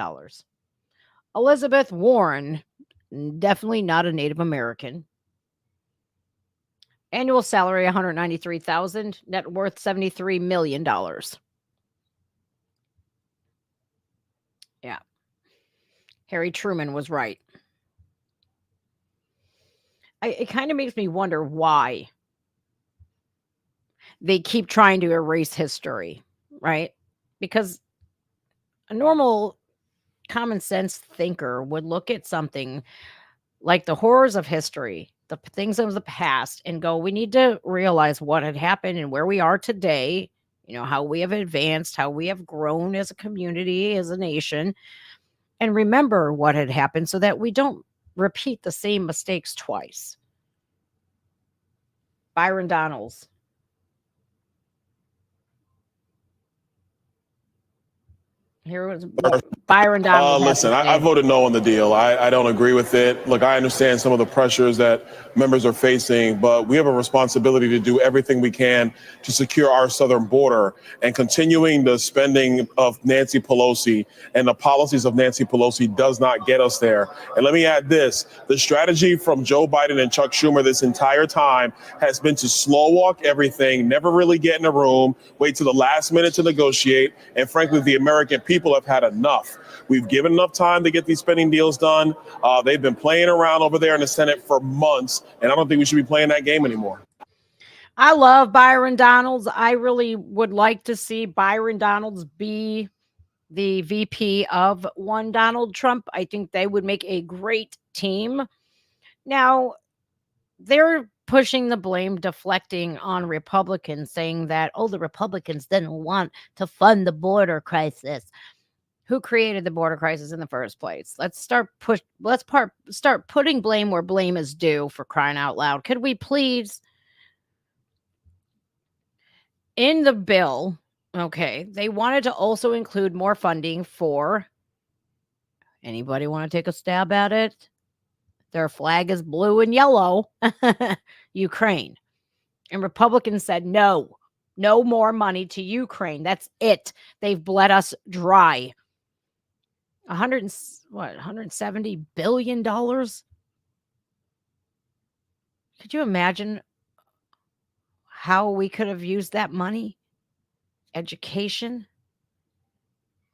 Elizabeth Warren, definitely not a Native American. Annual salary $193,000. Net worth $73 million. Yeah. Harry Truman was right. It kind of makes me wonder why they keep trying to erase history, right? Because a normal common sense thinker would look at something like the horrors of history, the things of the past, and go, we need to realize what had happened and where we are today, how we have advanced, how we have grown as a community, as a nation, and remember what had happened so that we don't repeat the same mistakes twice. Byron Donalds. Here was what Byron Donalds. Listen, I voted no on the deal. I don't agree with it. Look, I understand some of the pressures that members are facing, but we have a responsibility to do everything we can to secure our southern border, and continuing the spending of Nancy Pelosi and the policies of Nancy Pelosi does not get us there. And let me add this. The strategy from Joe Biden and Chuck Schumer this entire time has been to slow walk everything, never really get in a room, wait till the last minute to negotiate. And frankly, the American people have had enough. We've given enough time to get these spending deals done. They've been playing around over there in the Senate for months, and I don't think we should be playing that game anymore. I love Byron Donalds. I really would like to see Byron Donalds be the VP of one Donald Trump. I think they would make a great team. Now, they're pushing the blame, deflecting on Republicans, saying that, the Republicans didn't want to fund the border crisis. Who created the border crisis in the first place? Let's start putting blame where blame is due, for crying out loud. Could we please, in the bill, okay, they wanted to also include more funding for, anybody want to take a stab at it? Their flag is blue and yellow, Ukraine. And Republicans said, no more money to Ukraine. That's it. They've bled us dry. $170 billion? Could you imagine how we could have used that money? Education.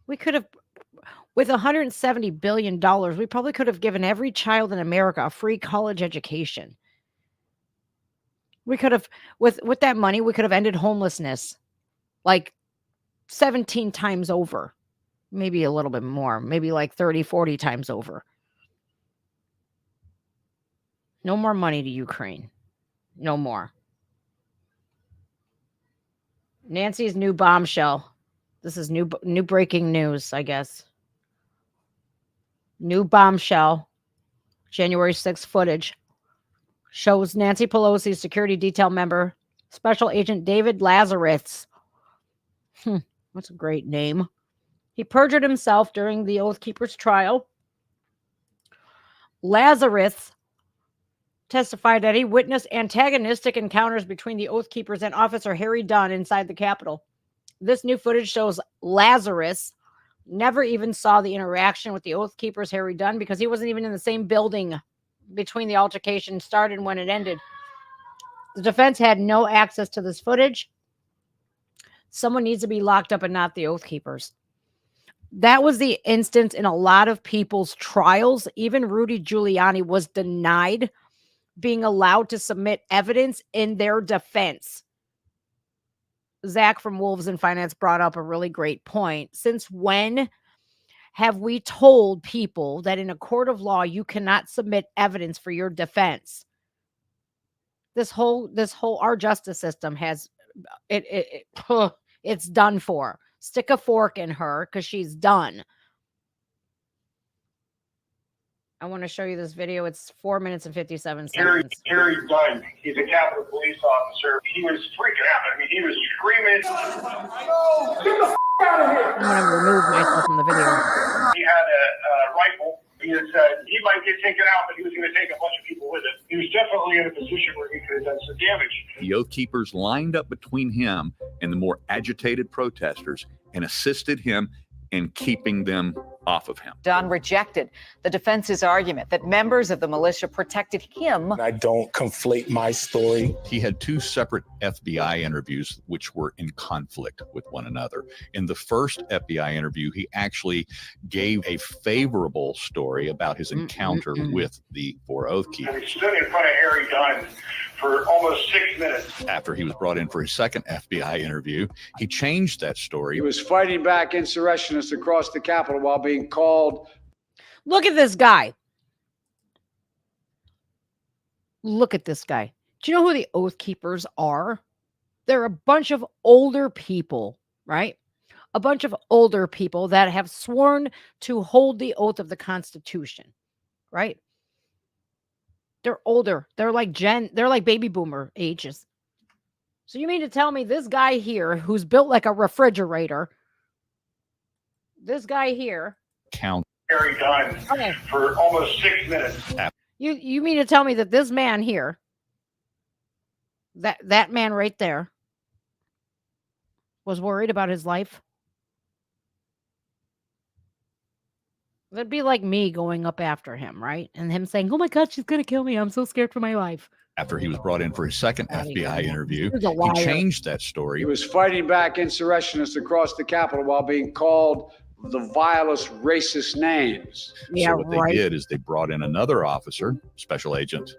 We could have, with $170 billion, we probably could have given every child in America a free college education. We could have, with that money, we could have ended homelessness like 17 times over. Maybe a little bit more, maybe like 30, 40 times over. No more money to Ukraine. No more. Nancy's new bombshell. This is new breaking news, I guess. New bombshell. January 6th footage shows Nancy Pelosi's security detail member, Special Agent David Lazarus. That's a great name. He perjured himself during the Oath Keepers trial. Lazarus testified that he witnessed antagonistic encounters between the Oath Keepers and Officer Harry Dunn inside the Capitol. This new footage shows Lazarus never even saw the interaction with the Oath Keepers, Harry Dunn, because he wasn't even in the same building between the altercation started and when it ended. The defense had no access to this footage. Someone needs to be locked up and not the Oath Keepers. That was the instance in a lot of people's trials. Even Rudy Giuliani was denied being allowed to submit evidence in their defense. Zach from Wolves in Finance brought up a really great point. Since when have we told people that in a court of law you cannot submit evidence for your defense? This whole our justice system has it's done for. Stick a fork in her because she's done. I want to show you this video. It's 4 minutes and 57 seconds. Harry Dunn, he's a Capitol Police officer. He was freaking out. I mean, he was screaming. No, get the f*** out of here. I'm going to remove myself from the video. He had a rifle. He said he might get taken out, but he was going to take a bunch of people with him. He was definitely in a position where he could have done some damage. The Oath Keepers lined up between him and the more agitated protesters and assisted him in keeping them off of him. Dunn rejected the defense's argument that members of the militia protected him. I don't conflate my story. He had two separate FBI interviews which were in conflict with one another. In the first FBI interview, he actually gave a favorable story about his encounter with the four Oath Keepers. And he stood in front of Harry Dunn for almost 6 minutes. After he was brought in for his second FBI interview, he changed that story. He was fighting back insurrectionists across the Capitol while being called. Look at this guy. Look at this guy. Do you know who the Oath Keepers are? They're a bunch of older people, right? A bunch of older people that have sworn to hold the oath of the Constitution, right? They're older. They're like baby boomer ages. So you mean to tell me this guy here who's built like a refrigerator, this guy here, Count Harry Dunn for almost 6 minutes. You mean to tell me that this man here, that man right there, was worried about his life? That'd be like me going up after him, right? And him saying, "Oh my God, she's gonna kill me. I'm so scared for my life." After he was brought in for his second FBI interview, he changed that story. He was fighting back insurrectionists across the Capitol while being called the vilest racist names. Yeah, so what they did is they brought in another officer, Special Agent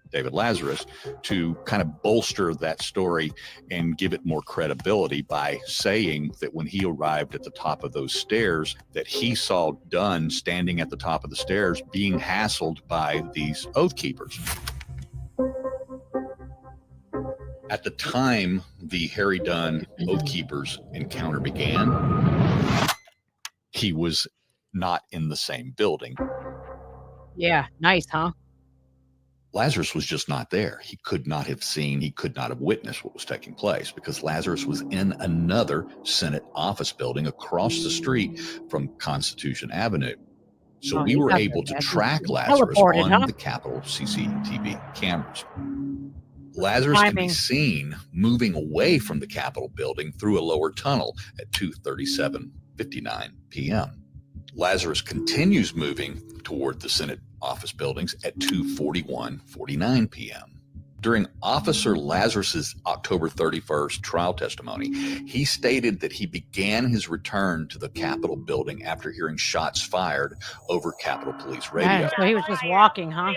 David Lazarus, to kind of bolster that story and give it more credibility by saying that when he arrived at the top of those stairs, that he saw Dunn standing at the top of the stairs being hassled by these Oath Keepers. At the time the Harry Dunn Oath Keepers encounter began, he was not in the same building. Yeah, nice, huh? Lazarus was just not there. He could not have seen, he could not have witnessed what was taking place because Lazarus was in another Senate office building across the street from Constitution Avenue. So we were able to track Lazarus on the Capitol CCTV cameras. Lazarus can be seen moving away from the Capitol building through a lower tunnel at 2:37:59 p.m. Lazarus continues moving toward the Senate office buildings at 2:41:49 p.m. During Officer Lazarus's October 31st trial testimony, he stated that he began his return to the Capitol building after hearing shots fired over Capitol Police radio. Yeah, so he was just walking, huh?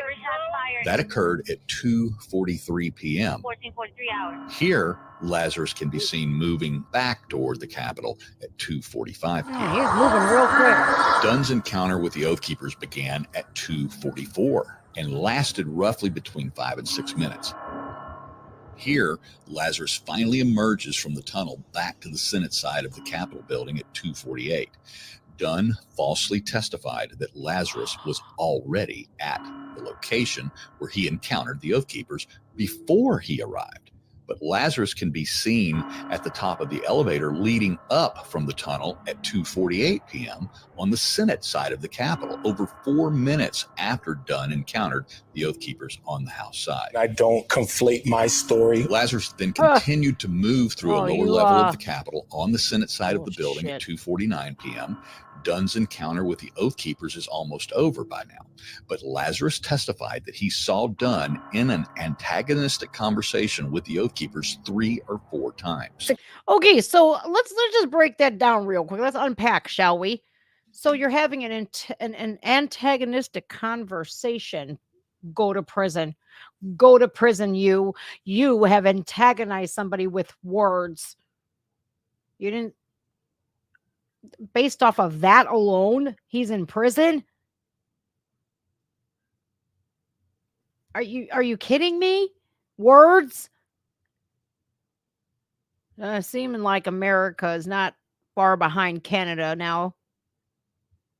That occurred at 2:43 p.m. 14:43 hours. Here, Lazarus can be seen moving back toward the Capitol at 2:45 p.m. Yeah, he's moving real quick. Dunn's encounter with the Oath Keepers began at 2:44 and lasted roughly between 5 and 6 minutes. Here, Lazarus finally emerges from the tunnel back to the Senate side of the Capitol building at 2:48. Dunn falsely testified that Lazarus was already at the location where he encountered the Oath Keepers before he arrived. But Lazarus can be seen at the top of the elevator leading up from the tunnel at 2:48 p.m. on the Senate side of the Capitol, over 4 minutes after Dunn encountered the Oath Keepers on the House side. I don't conflate my story. Lazarus then continued to move through a lower level of the Capitol on the Senate side of the building at 2:49 p.m. Dunn's encounter with the Oath Keepers is almost over by now, but Lazarus testified that he saw Dunn in an antagonistic conversation with the Oath Keepers 3 or 4 times. Okay, so let's just break that down real quick. Let's unpack, shall we? So you're having an antagonistic conversation. Go to prison. Go to prison. You have antagonized somebody with words. You didn't. Based off of that alone, he's in prison. Are you kidding me? Words? Seeming like America is not far behind Canada now,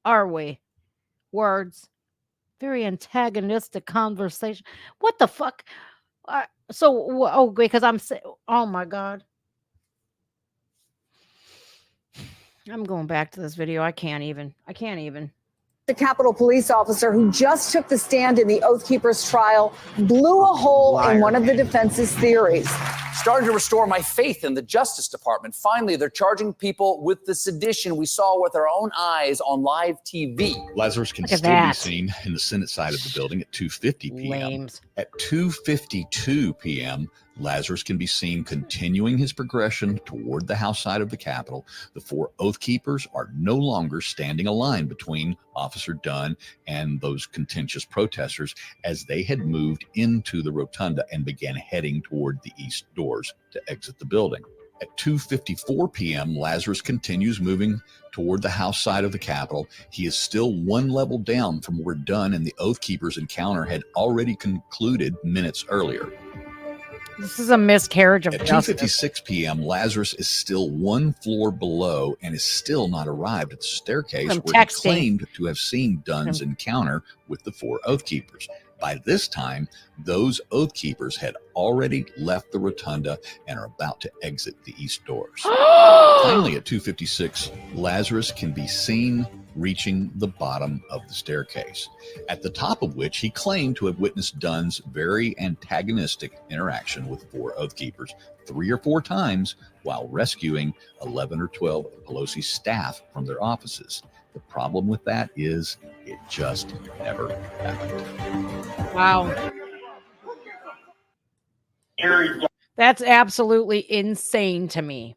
are we? Words. Very antagonistic conversation. What the fuck? Because oh my God. I'm going back to this video. I can't even. The Capitol police officer who just took the stand in the Oath Keepers trial blew a hole in one of the defense's theories. Starting to restore my faith in the Justice Department. Finally, they're charging people with the sedition we saw with our own eyes on live TV. Lazarus can still be seen in the Senate side of the building at 2:50 p.m. At 2:52 p.m., Lazarus can be seen continuing his progression toward the House side of the Capitol. The 4 Oath Keepers are no longer standing a line between Officer Dunn and those contentious protesters as they had moved into the rotunda and began heading toward the east doors to exit the building. At 2:54 p.m., Lazarus continues moving toward the House side of the Capitol. He is still 1 level down from where Dunn and the Oath Keepers encounter had already concluded minutes earlier. This is a miscarriage of justice. At 2:56 p.m., Lazarus is still 1 floor below and is still not arrived at the staircase where he claimed to have seen Dunn's encounter with the 4 Oath Keepers. By this time, those Oath Keepers had already left the rotunda and are about to exit the east doors. Finally, at 2:56, Lazarus can be seen reaching the bottom of the staircase, at the top of which he claimed to have witnessed Dunn's very antagonistic interaction with 4 Oath Keepers 3 or 4 times while rescuing 11 or 12 of Pelosi's staff from their offices. The problem with that is it just never happened. Wow. That's absolutely insane to me.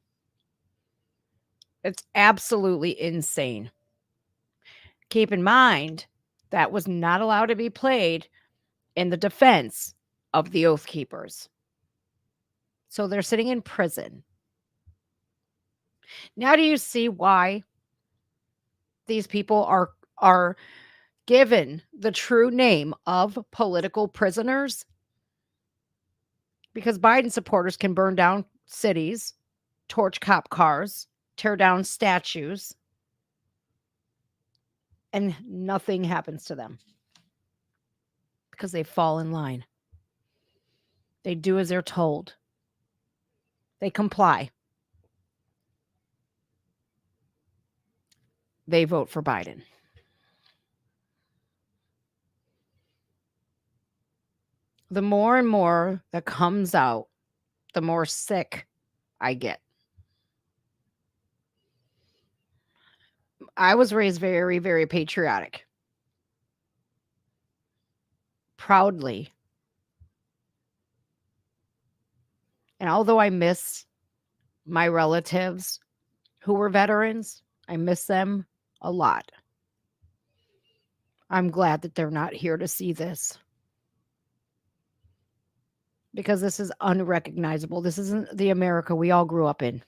It's absolutely insane. Keep in mind, that was not allowed to be played in the defense of the Oath Keepers. So they're sitting in prison. Now do you see why these people are given the true name of political prisoners? Because Biden supporters can burn down cities, torch cop cars, tear down statues, and nothing happens to them because they fall in line. They do as they're told. They comply. They vote for Biden. The more and more that comes out, the more sick I get. I was raised very, very patriotic. Proudly. And although I miss my relatives who were veterans, I miss them a lot. I'm glad that they're not here to see this. Because this is unrecognizable. This isn't the America we all grew up in.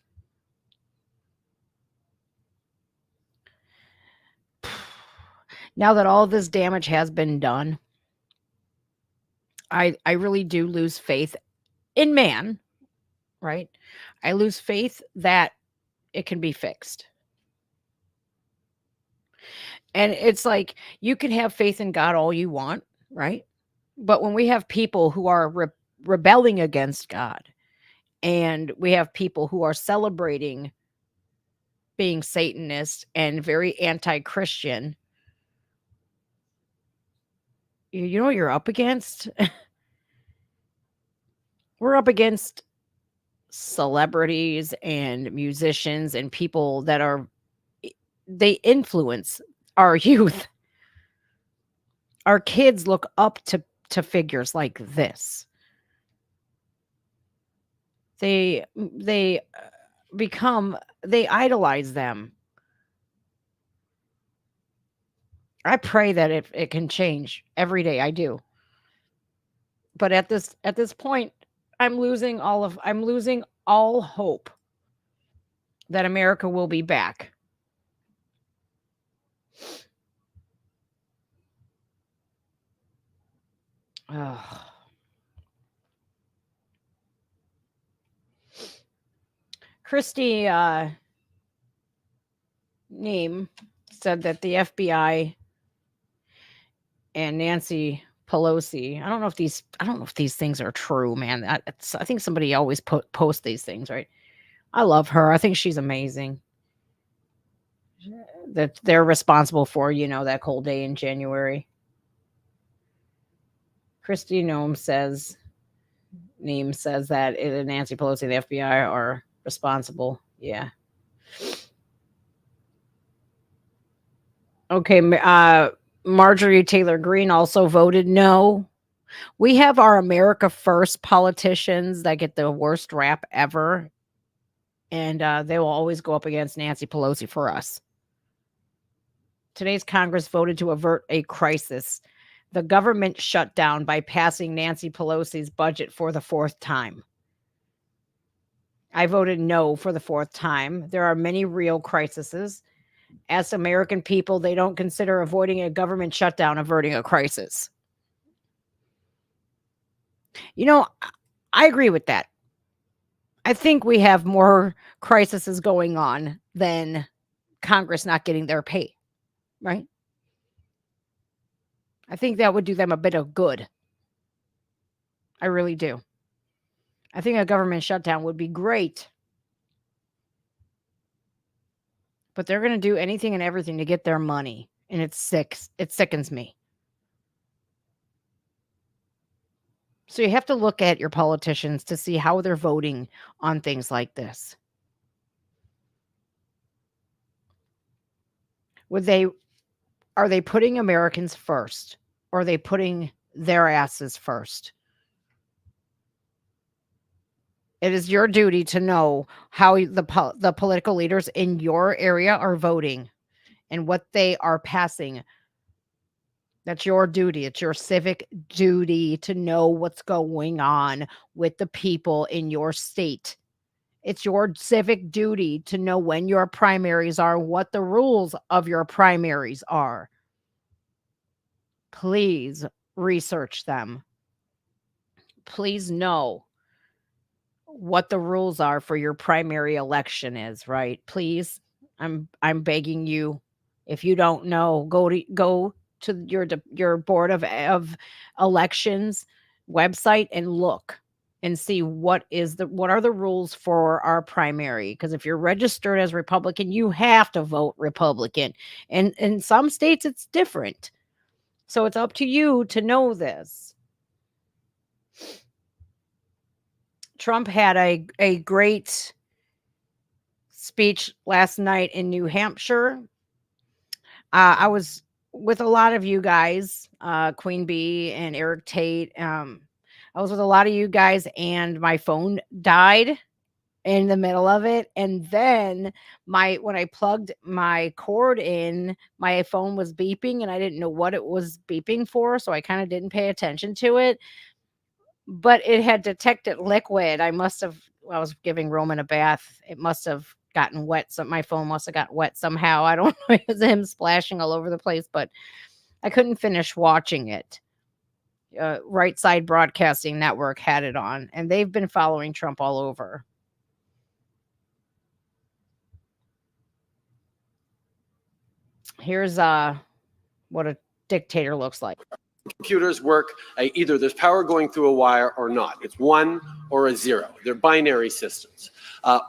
Now that all this damage has been done, I really do lose faith in man, right? I lose faith that it can be fixed. And it's like, you can have faith in God all you want, right? But when we have people who are rebelling against God, and we have people who are celebrating being Satanist and very anti-Christian, you know what you're up against? We're up against celebrities and musicians and people that they influence our youth. Our kids look up to figures like this. They they idolize them. I pray that it can change every day. I do. But at this point, I'm losing all hope that America will be back. Ugh. Christy Neem said that the FBI and Nancy Pelosi. I don't know if these things are true, man. I think somebody always post these things, right? I love her. I think she's amazing. That they're responsible for, that cold day in January. Christy Neem says that Nancy Pelosi and the FBI are responsible. Yeah. Okay. Marjorie Taylor Greene also voted no. We have our America First politicians that get the worst rap ever. And they will always go up against Nancy Pelosi for us. Today's Congress voted to avert a crisis. The government shut down by passing Nancy Pelosi's budget for the fourth time. I voted no for the fourth time. There are many real crises. As American people, they don't consider avoiding a government shutdown averting a crisis. I agree with that. I think we have more crises going on than Congress not getting their pay, right? I think that would do them a bit of good. I really do. I think a government shutdown would be great. But they're going to do anything and everything to get their money. And it sickens me. So you have to look at your politicians to see how they're voting on things like this. Are they putting Americans first? Or are they putting their asses first? It is your duty to know how the political leaders in your area are voting and what they are passing. That's your duty. It's your civic duty to know what's going on with the people in your state. It's your civic duty to know when your primaries are, what the rules of your primaries are. Please research them. Please know what the rules are for your primary election is, right? Please, I'm begging you. If you don't know, go to your board of elections website and look and see what are the rules for our primary. Because if you're registered as Republican, you have to vote Republican. And in some states it's different. So it's up to you to know this. Trump had a great speech last night in New Hampshire. I was with a lot of you guys, Queen Bee and Eric Tate. I was with a lot of you guys, and my phone died in the middle of it. And then when I plugged my cord in, my phone was beeping, and I didn't know what it was beeping for, so I kind of didn't pay attention to it. But it had detected liquid. I was giving Roman a bath. It must have gotten wet. So my phone must have got wet somehow. I don't know. It was him splashing all over the place, but I couldn't finish watching it. Right Side Broadcasting Network had it on, and they've been following Trump all over. Here's what a dictator looks like. Computers work either there's power going through a wire or not. It's 1 or a 0. They're binary systems.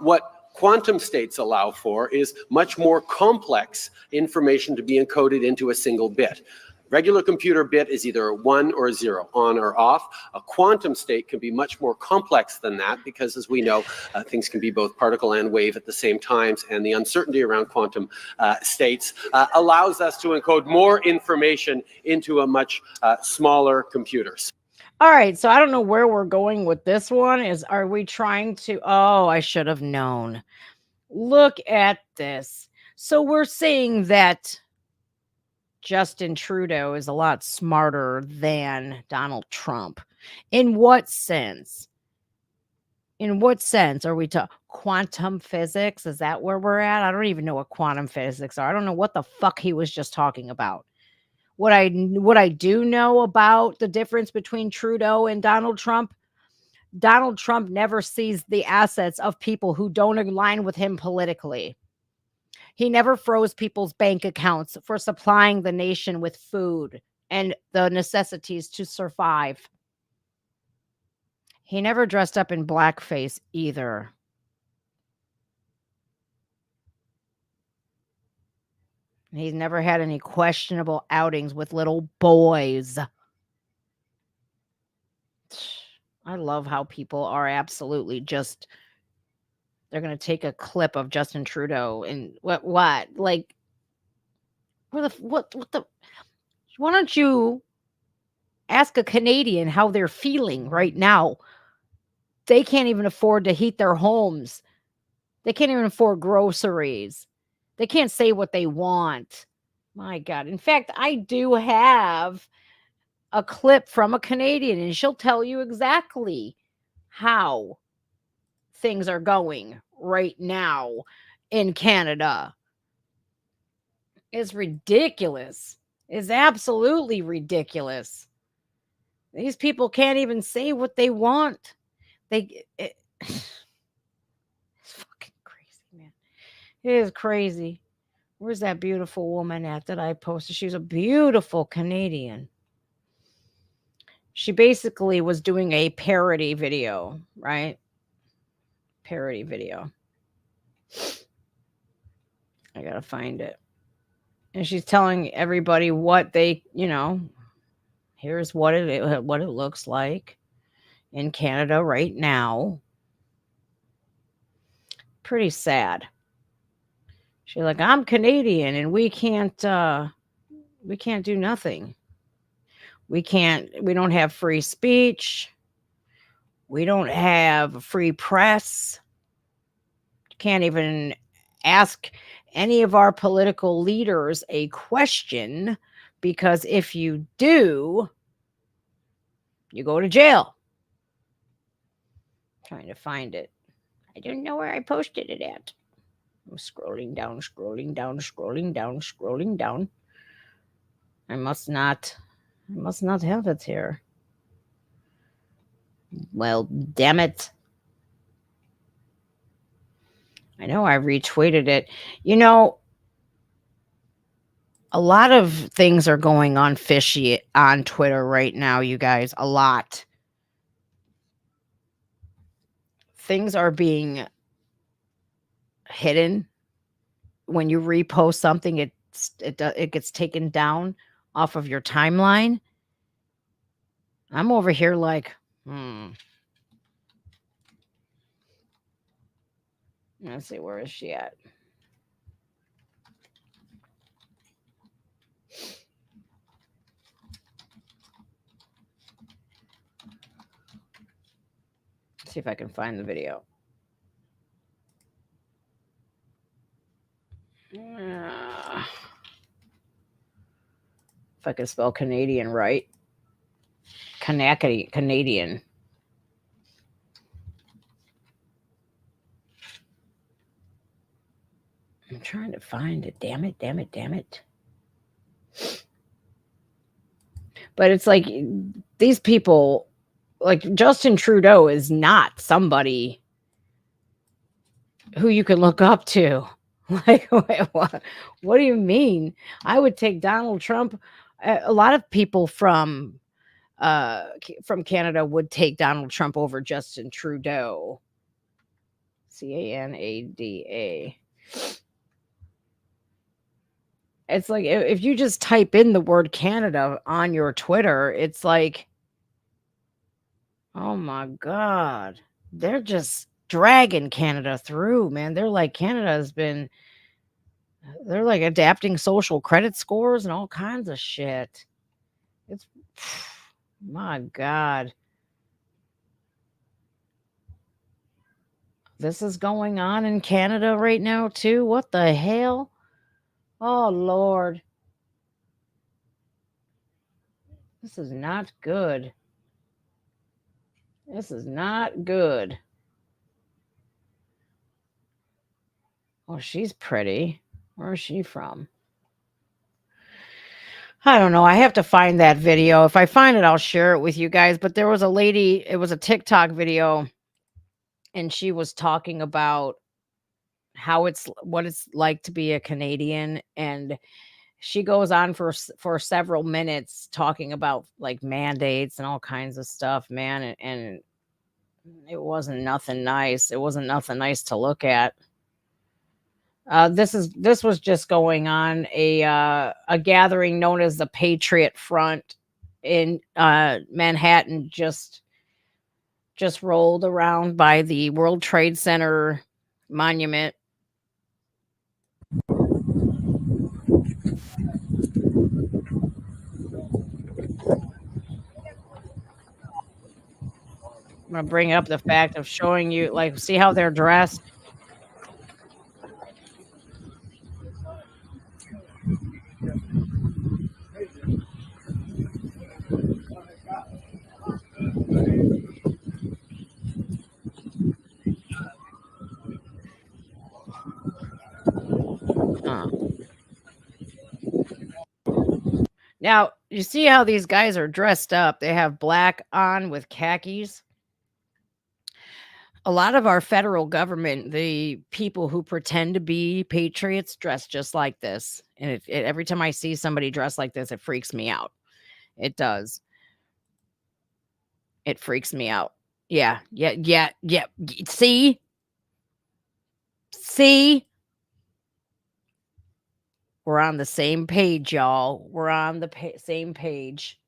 What quantum states allow for is much more complex information to be encoded into a single bit. Regular computer bit is either a 1 or a 0, on or off. A quantum state can be much more complex than that because, as we know, things can be both particle and wave at the same times, and the uncertainty around quantum states allows us to encode more information into a much smaller computer. All right, so I don't know where we're going with this one. Are we trying to oh, I should have known. Look at this. So we're saying that Justin Trudeau is a lot smarter than Donald Trump. In what sense? In what sense are we to quantum physics? Is that where we're at? I don't even know what quantum physics are. I don't know what the fuck he was just talking about. What I do know about the difference between Trudeau and Donald Trump never sees the assets of people who don't align with him politically. He never froze people's bank accounts for supplying the nation with food and the necessities to survive. He never dressed up in blackface either. He's never had any questionable outings with little boys. I love how people are absolutely just they're going to take a clip of Justin Trudeau and what like what the why don't you ask a Canadian how they're feeling right now? They can't even afford to heat their homes. They can't even afford groceries. They can't say what they want. My God. In fact, I do have a clip from a Canadian, and she'll tell you exactly how things are going right now in Canada. It's ridiculous. It's absolutely ridiculous. These people can't even say what they want. It's fucking crazy, man. It is crazy. Where's that beautiful woman at that I posted? She was a beautiful Canadian. She basically was doing a parody video, right? Parody video. I gotta find it. And she's telling everybody what they, here's what it looks like in Canada right now. Pretty sad. She's like, I'm Canadian and we can't do nothing. We don't have free speech. We don't have free press. Can't even ask any of our political leaders a question because if you do, you go to jail. I'm trying to find it. I don't know where I posted it at. I'm scrolling down. I must not have it here. Well, damn it. I know I retweeted it. A lot of things are going on fishy on Twitter right now, you guys. A lot. Things are being hidden. When you repost something, it gets taken down off of your timeline. I'm over here like, Let's see, where is she at? Let's see if I can find the video. If I can spell Canadian right. Canadian. I'm trying to find it. Damn it. But it's like these people, like Justin Trudeau is not somebody who you can look up to. Like, wait, what do you mean? I would take Donald Trump. A lot of people from Canada would take Donald Trump over Justin Trudeau. Canada. It's like if you just type in the word Canada on your Twitter, it's like, oh my God, they're just dragging Canada through, man. They're like, they're like adapting social credit scores and all kinds of shit. It's My God. This is going on in Canada right now, too? What the hell? Oh, Lord. This is not good. This is not good. Oh, she's pretty. Where is she from? I don't know. I have to find that video. If I find it, I'll share it with you guys. But there was a lady, it was a TikTok video, and she was talking about what it's like to be a Canadian, and she goes on for several minutes talking about like mandates and all kinds of stuff, man, and it wasn't nothing nice. It wasn't nothing nice to look at. This was just going on a gathering known as the Patriot Front in Manhattan, just rolled around by the World Trade Center monument. I'm gonna bring up the fact of showing you, like, see how they're dressed. Now, you see how these guys are dressed up? They have black on with khakis. A lot of our federal government, the people who pretend to be patriots, dress just like this. And every time I see somebody dressed like this, it freaks me out. It does. It freaks me out. Yeah. See? See? We're on the same page, y'all. We're on the same page.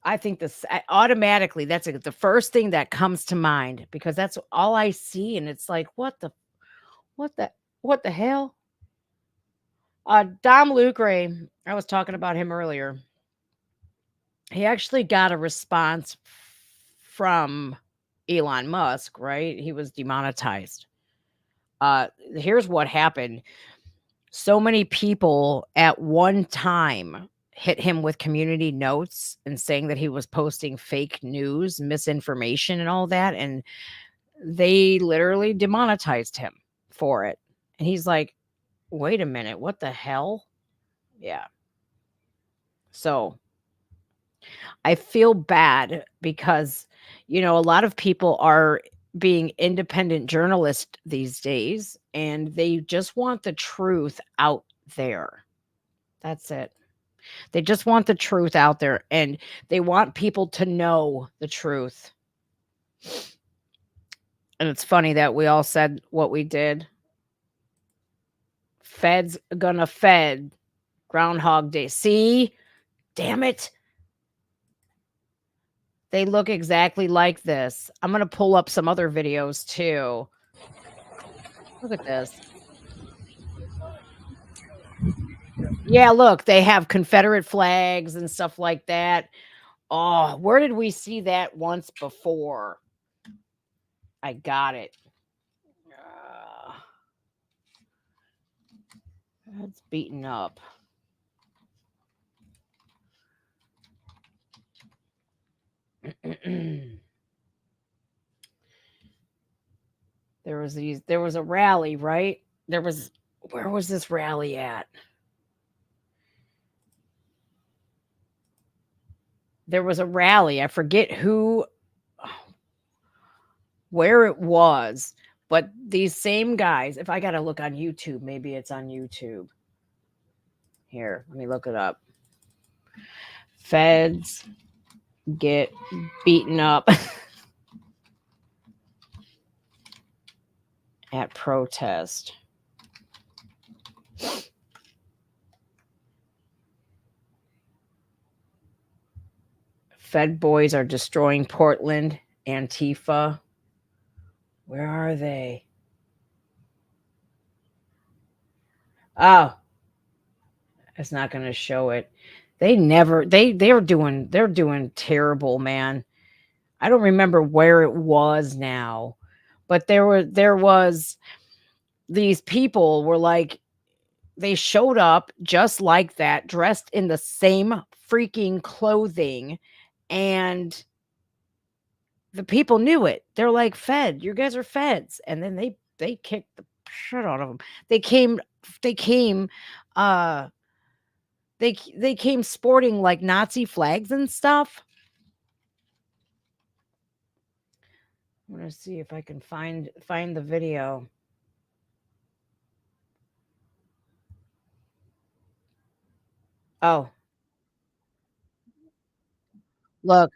I think this automatically, that's the first thing that comes to mind, because that's all I see. And it's like, what the hell? Dom Lucre, I was talking about him earlier. He actually got a response from Elon Musk, right? He was demonetized. Here's what happened. So many people at one time hit him with community notes and saying that he was posting fake news, misinformation, and all that. And they literally demonetized him for it. And he's like, wait a minute, what the hell? Yeah. So I feel bad because, a lot of people are being independent journalists these days, and they just want the truth out there. That's it. They just want the truth out there, and they want people to know the truth. And it's funny that we all said what we did. Fed's gonna Fed. Groundhog Day. See? Damn it. They look exactly like this. I'm going to pull up some other videos too. Look at this. Yeah, look, they have Confederate flags and stuff like that. Oh, where did we see that once before? I got it. That's beaten up. There was a rally, right? Where was this rally at? There was a rally. I forget where it was, but these same guys, if I got to look on YouTube, maybe it's on YouTube. Here, let me look it up. Feds get beaten up at protest. Fed boys are destroying Portland. Antifa. Where are they? Oh, it's not going to show it. they're doing terrible, man. I don't remember where it was now, but there was these people were like, they showed up just like that, dressed in the same freaking clothing, and the people knew it. They're like, "Fed, you guys are feds," and then they kicked the shit out of them. They came, they came, uh, they came sporting like Nazi flags and stuff. I'm gonna see if I can find the video. Oh, look.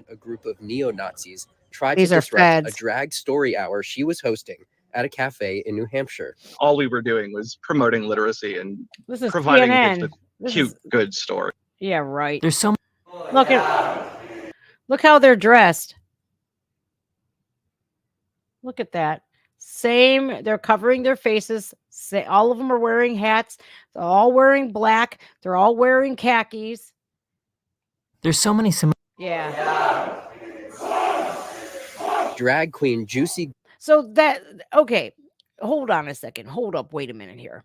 A group of neo-Nazis tried These to are disrupt a feds. drag story hour she was hosting at a cafe in New Hampshire. All we were doing was promoting literacy and This is providing kids CNN. with This cute, is good stories. Yeah, right. There's so Look how they're dressed. Look at that. Same, they're covering their faces. All of them are wearing hats. They're all wearing black. They're all wearing khakis. there's so many Yeah. Drag queen Juicy. So that, okay, hold on a second. Hold up. Wait a minute here.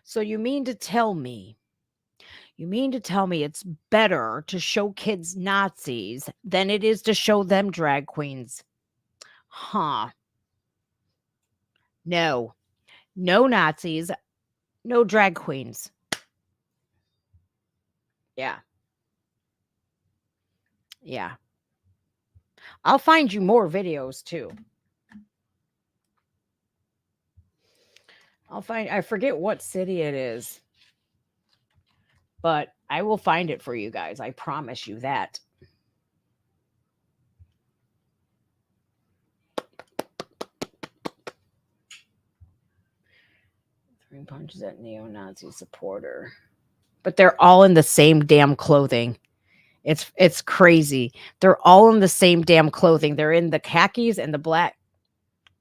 So you mean to tell me it's better to show kids Nazis than it is to show them drag queens? Huh. No. No Nazis, no drag queens. Yeah. Yeah. I'll find you more videos too. I forget what city it is, but I will find it for you guys. I promise you that. Three punches at neo-Nazi supporter. But they're all in the same damn clothing. It's crazy. They're all in the same damn clothing. They're in the khakis and the black.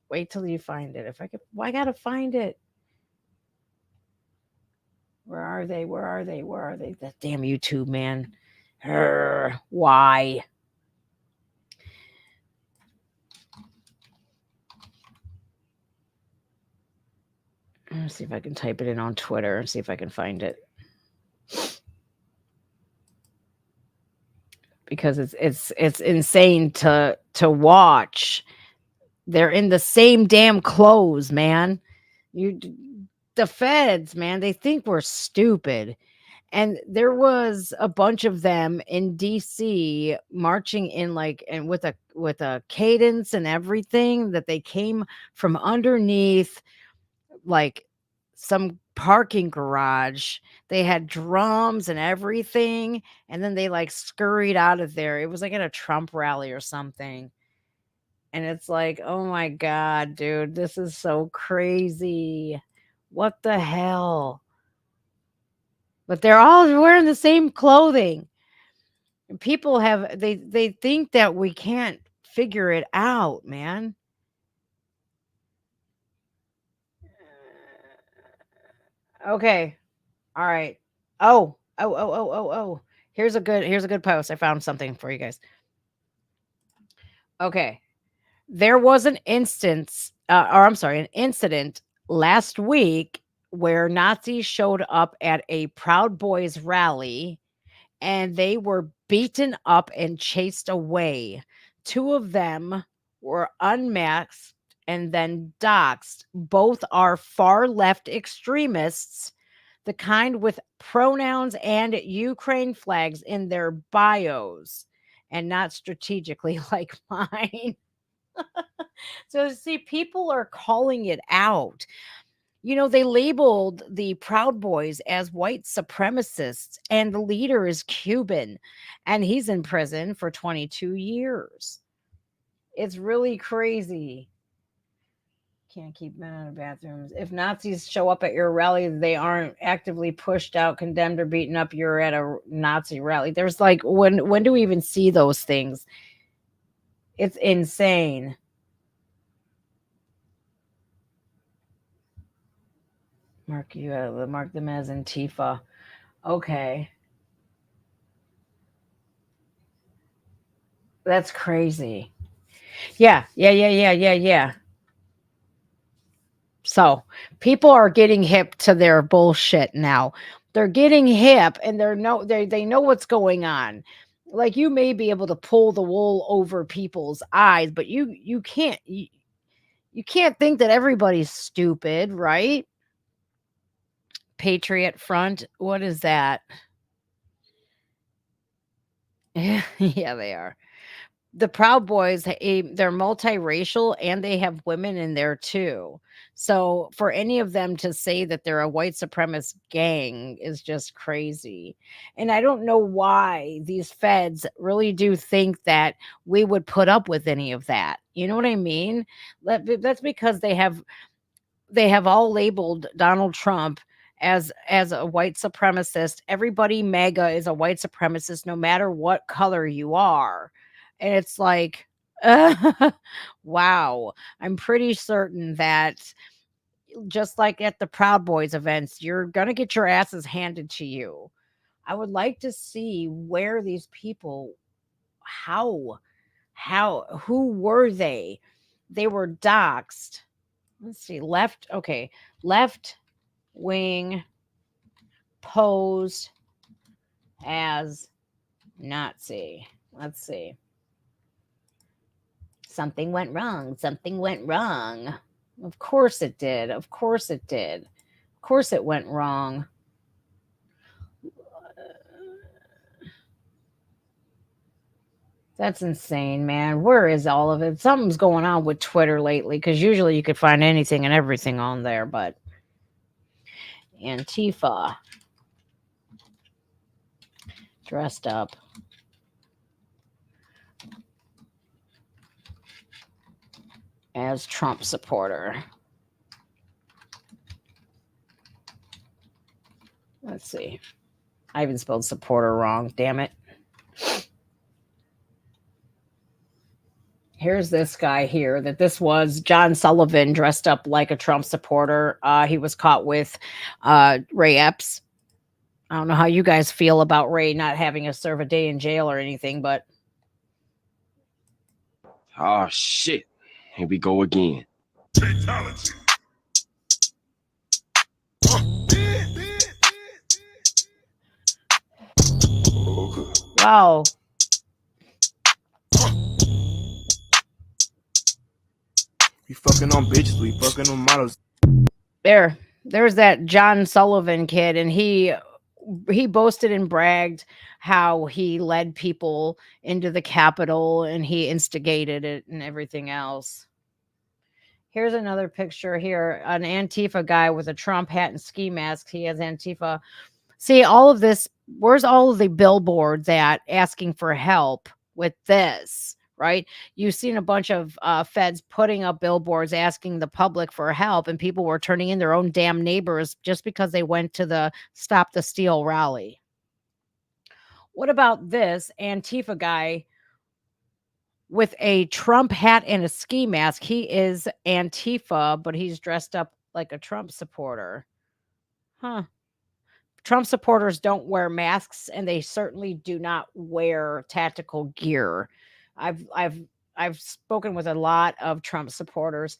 Wait till you find it. I gotta find it. Where are they? Where are they? Where are they? That damn YouTube, man. Why? Let's see if I can type it in on Twitter and see if I can find it. Because it's insane to watch. They're in the same damn clothes, man. The feds, man, they think we're stupid. And there was a bunch of them in DC marching in and with a cadence and everything, that they came from underneath like some parking garage. They had drums and everything, and then they scurried out of there. It was like at a Trump rally or something. And it's like, oh my God, dude, this is so crazy. What the hell? But they're all wearing the same clothing. And people they think that we can't figure it out, man. Okay. All right. Oh. Here's a good post. I found something for you guys. Okay. There was an incident last week where Nazis showed up at a Proud Boys rally and they were beaten up and chased away. 2 of them were unmasked and then doxxed. Both are far left extremists, the kind with pronouns and Ukraine flags in their bios, and not strategically like mine. So, see, people are calling it out. They labeled the Proud Boys as white supremacists, and the leader is Cuban, and he's in prison for 22 years. It's really crazy. Can't keep men out of bathrooms. If Nazis show up at your rally, they aren't actively pushed out, condemned, or beaten up. You're at a Nazi rally. There's when do we even see those things? It's insane. Mark them as Antifa. Okay. That's crazy. Yeah. So people are getting hip to their bullshit now. They're getting hip and they know what's going on. Like, you may be able to pull the wool over people's eyes, but you can't think that everybody's stupid, right? Patriot Front, what is that? Yeah, they are. The Proud Boys, they're multiracial and they have women in there too. So for any of them to say that they're a white supremacist gang is just crazy. And I don't know why these feds really do think that we would put up with any of that. You know what I mean? That's because they have all labeled Donald Trump as a white supremacist. Everybody MAGA is a white supremacist no matter what color you are. And it's like, wow. I'm pretty certain that just like at the Proud Boys events, you're going to get your asses handed to you. I would like to see where these people, how, who were they? They were doxxed. Let's see, left wing posed as Nazi. Let's see. Something went wrong. Of course it did. Of course it went wrong. That's insane, man. Where is all of it? Something's going on with Twitter lately, because usually you could find anything and everything on there, but Antifa dressed up as Trump supporter. Let's see. I even spelled supporter wrong. Damn it. Here's this guy here that this was John Sullivan dressed up like a Trump supporter. He was caught with Ray Epps. I don't know how you guys feel about Ray not having to serve a day in jail or anything, but. Oh, shit. Here we go again. Fatality. Wow. We fucking on bitches. We fucking on models. There's that John Sullivan kid, and he boasted and bragged how he led people into the Capitol and he instigated it and everything else. Here's another picture here, an Antifa guy with a Trump hat and ski mask. He has Antifa. See, all of this, where's all of the billboards at asking for help with this, right? You've seen a bunch of feds putting up billboards asking the public for help, and people were turning in their own damn neighbors just because they went to the Stop the Steal rally. What about this Antifa guy with a Trump hat and a ski mask? He is Antifa, but he's dressed up like a Trump supporter. Huh. Trump supporters don't wear masks, and they certainly do not wear tactical gear. I've spoken with a lot of Trump supporters.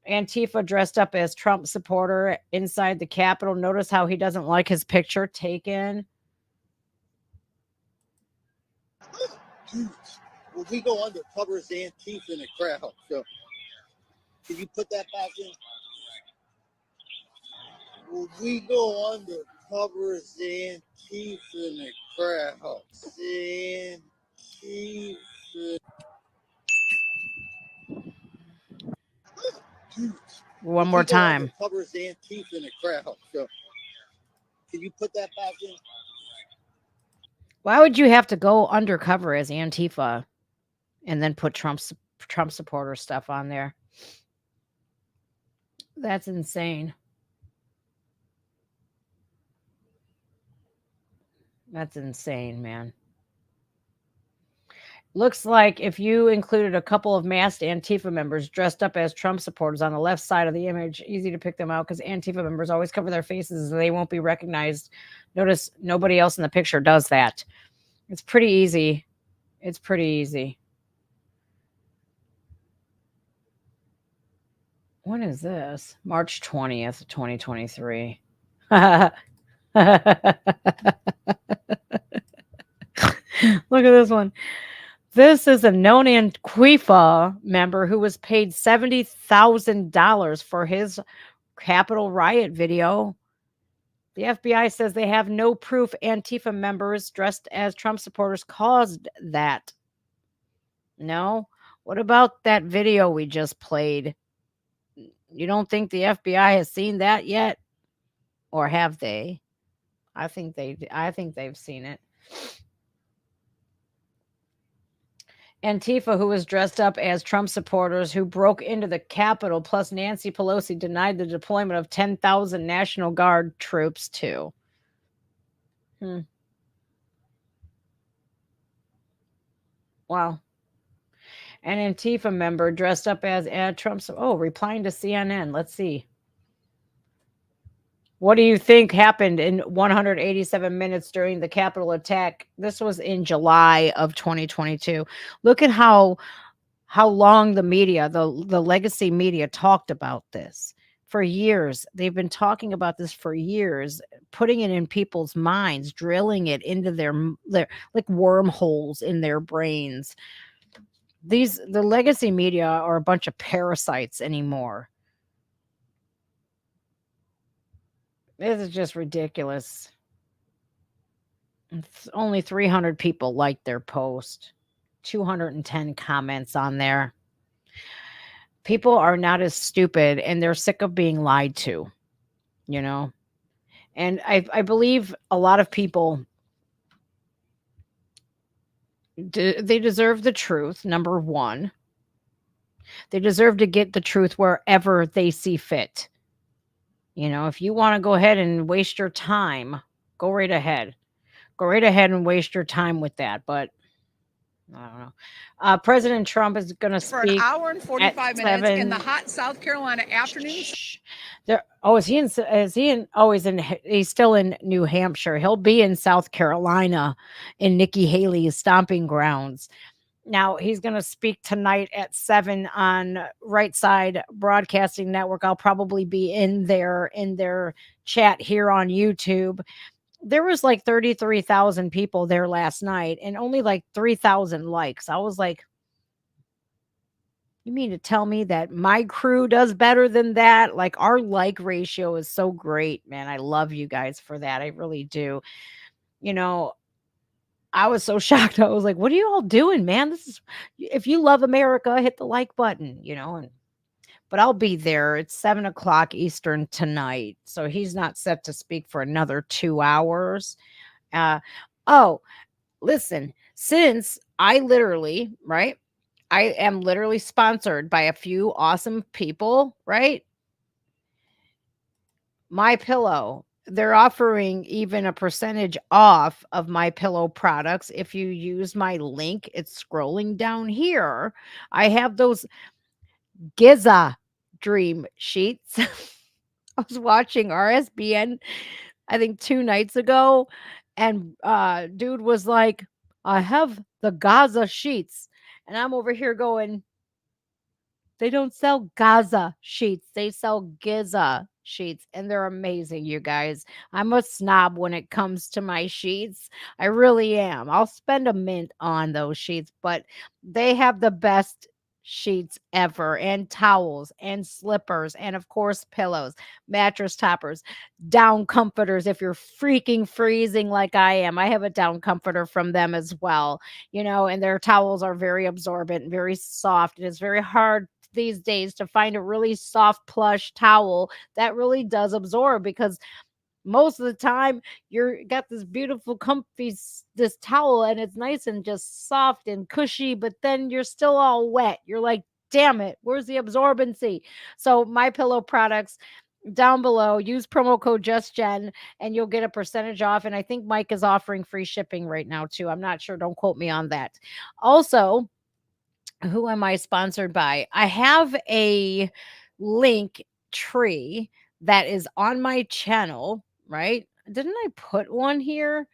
Antifa dressed up as Trump supporter inside the Capitol. Notice how he doesn't like his picture taken. Well, we go undercover as Antifa in the crowd. So, can you put that back in? Well, we go undercover as Antifa in the crowd. Antifa. One more time. Undercover as Antifa in the crowd. So, can you put that back in? Why would you have to go undercover as Antifa and then put Trump supporter stuff on there? That's insane. That's insane, man. Looks like if you included a couple of masked Antifa members dressed up as Trump supporters on the left side of the image, easy to pick them out because Antifa members always cover their faces and they won't be recognized. Notice nobody else in the picture does that. It's pretty easy. It's pretty easy. When is this? March 20th, 2023. Look at this one. This is a known Antifa member who was paid $70,000 for his Capitol riot video. The FBI says they have no proof Antifa members dressed as Trump supporters caused that. No? What about that video we just played? You don't think the FBI has seen that yet? Or have they? I think they've seen it. Antifa, who was dressed up as Trump supporters who broke into the Capitol, plus Nancy Pelosi denied the deployment of 10,000 National Guard troops, too. Wow. An Antifa member dressed up as Trump. Replying to CNN. Let's see. What do you think happened in 187 minutes during the Capitol attack? This was in July of 2022. Look at how long the media, the legacy media, talked about this for years. They've been talking about this for years, putting it in people's minds, drilling it into their like wormholes in their brains. The legacy media are a bunch of parasites anymore. This is just ridiculous. It's only 300 people liked their post. 210 comments on there. People are not as stupid and they're sick of being lied to, you know? And I believe a lot of people, they deserve the truth, number one. They deserve to get the truth wherever they see fit. You know, if you want to go ahead and waste your time, go right ahead. Go right ahead and waste your time with that. But I don't know. President Trump is going to speak for an hour and 45 minutes 7. in the hot South Carolina afternoon. He's still in New Hampshire. He'll be in South Carolina in Nikki Haley's stomping grounds. Now he's going to speak tonight at 7 on Right Side Broadcasting Network. I'll probably be in their chat here on YouTube. There was like 33,000 people there last night and only like 3,000 likes. I was like, you mean to tell me that my crew does better than that? Like our like ratio is so great, man. I love you guys for that. I really do. You know, I was so shocked. I was like, what are you all doing, man? If you love America, hit the like button, you know, but I'll be there. It's 7:00 Eastern tonight. So he's not set to speak for another 2 hours. Listen, since I am literally sponsored by a few awesome people, right? My Pillow, they're offering even a percentage off of My Pillow products if you use my link. It's scrolling down here. I have those Giza Dream sheets. I was watching RSBN, I think 2 nights ago, and dude was like, I have the Gaza sheets. And I'm over here going, they don't sell Gaza sheets. They sell Giza sheets, and they're amazing, you guys. I'm a snob when it comes to my sheets. I really am. I'll spend a mint on those sheets, but they have the best sheets ever, and towels and slippers, and of course pillows, mattress toppers, down comforters if you're freaking freezing like I am. I have a down comforter from them as well, you know, and their towels are very absorbent, very soft, and it's very hard these days to find a really soft plush towel that really does absorb, because most of the time you're got this beautiful comfy this towel and it's nice and just soft and cushy, but then you're still all wet. You're like, damn it, where's the absorbency? So My Pillow products, down below. Use promo code JustGen and you'll get a percentage off. And I think Mike is offering free shipping right now too. I'm not sure. Don't quote me on that. Also, who am I sponsored by? I have a link tree that is on my channel, right? Didn't I put one here?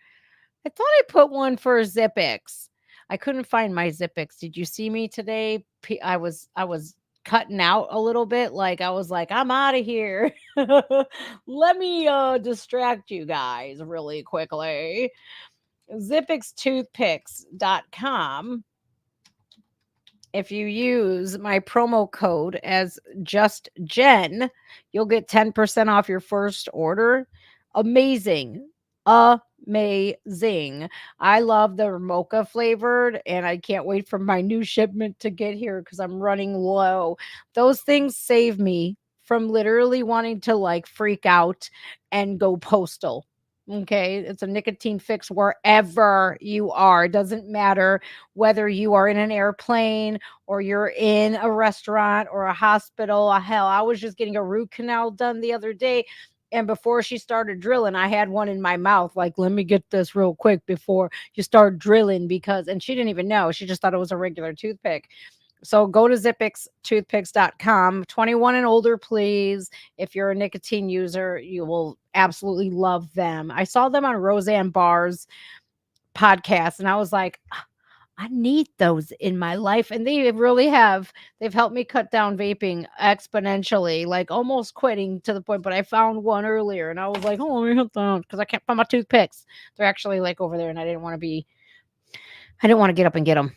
I thought I put one for ZipX. I couldn't find my ZipX. Did you see me today? I was cutting out a little bit. Like I was like, I'm out of here. Let me distract you guys really quickly. ZipXtoothpicks.com. If you use my promo code as JustGen, you'll get 10% off your first order. Amazing. Amazing. I love the mocha flavored and I can't wait for my new shipment to get here because I'm running low. Those things save me from literally wanting to like freak out and go postal. Okay, it's a nicotine fix wherever you are. It doesn't matter whether you are in an airplane or you're in a restaurant or a hospital. Hell, I was just getting a root canal done the other day. And before she started drilling, I had one in my mouth. Like, let me get this real quick before you start drilling and she didn't even know. She just thought it was a regular toothpick. So go to ZipXtoothpicks.com, 21 and older, please. If you're a nicotine user, you will absolutely love them. I saw them on Roseanne Barr's podcast and I was like, I need those in my life. And they really have. They've helped me cut down vaping exponentially, like almost quitting to the point. But I found one earlier and I was like, oh, let me hit that because I can't find my toothpicks. They're actually like over there and I didn't want to get up and get them.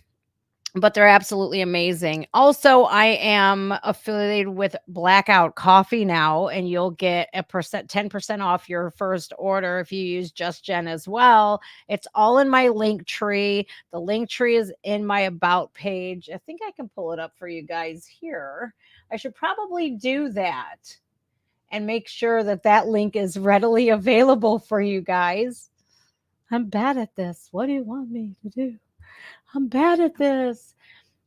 But they're absolutely amazing. Also, I am affiliated with Blackout Coffee now, and you'll get 10% off your first order if you use JustGen as well. It's all in my link tree. The link tree is in my about page. I think I can pull it up for you guys here. I should probably do that and make sure that link is readily available for you guys. I'm bad at this. What do you want me to do? I'm bad at this.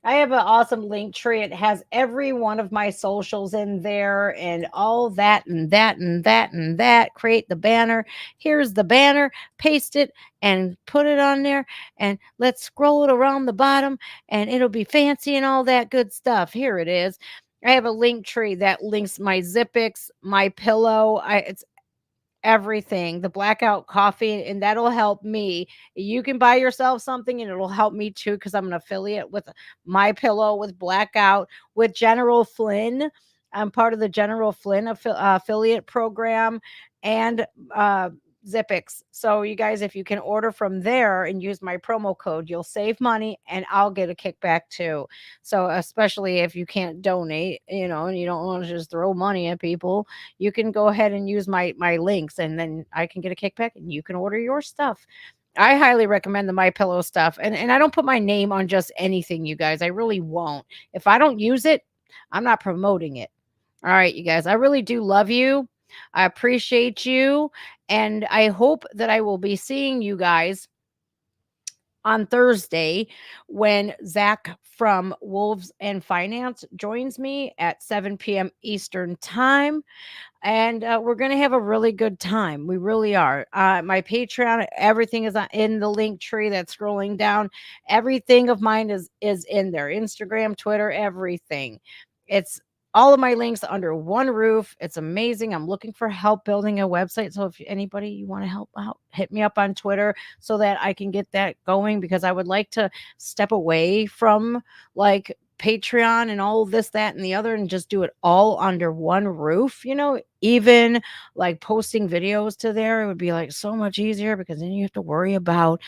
I have an awesome link tree. It has every one of my socials in there and all that and that and that and that. Create the banner. Here's the banner. Paste it and put it on there. And let's scroll it around the bottom and it'll be fancy and all that good stuff. Here it is. I have a link tree that links my ZipX, my pillow. It's everything, the Blackout Coffee, and that'll help me. You can buy yourself something and it'll help me too because I'm an affiliate with My Pillow, with Blackout, with General Flynn. I'm part of the General Flynn affiliate program and ZipX. So you guys, if you can order from there and use my promo code, you'll save money and I'll get a kickback too. So especially if you can't donate, and you don't want to just throw money at people, you can go ahead and use my links and then I can get a kickback and you can order your stuff. I highly recommend the My Pillow stuff. And I don't put my name on just anything, you guys. I really won't. If I don't use it, I'm not promoting it. All right, you guys. I really do love you. I appreciate you. And I hope that I will be seeing you guys on Thursday when Zach from Wolves and Finance joins me at 7 p.m. Eastern Time. And we're going to have a really good time. We really are. My Patreon, everything is in the link tree that's scrolling down. Everything of mine is in there. Instagram, Twitter, everything. It's all of my links under one roof. It's amazing. I'm looking for help building a website. So if anybody you want to help out, hit me up on Twitter so that I can get that going because I would like to step away from like Patreon and all this, that, and the other, and just do it all under one roof. Even like posting videos to there, it would be like so much easier because then you have to worry about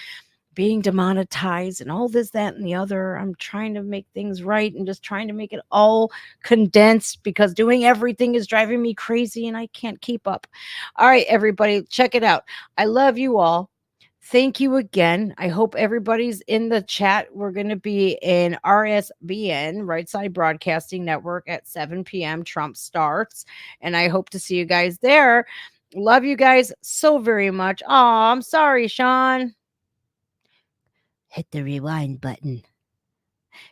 being demonetized and all this, that, and the other. I'm trying to make things right and just trying to make it all condensed because doing everything is driving me crazy and I can't keep up. All right, everybody, check it out. I love you all. Thank you again. I hope everybody's in the chat. We're going to be in RSBN, Right Side Broadcasting Network, at 7 p.m. Trump starts. And I hope to see you guys there. Love you guys so very much. Oh, I'm sorry, Sean. Hit the rewind button.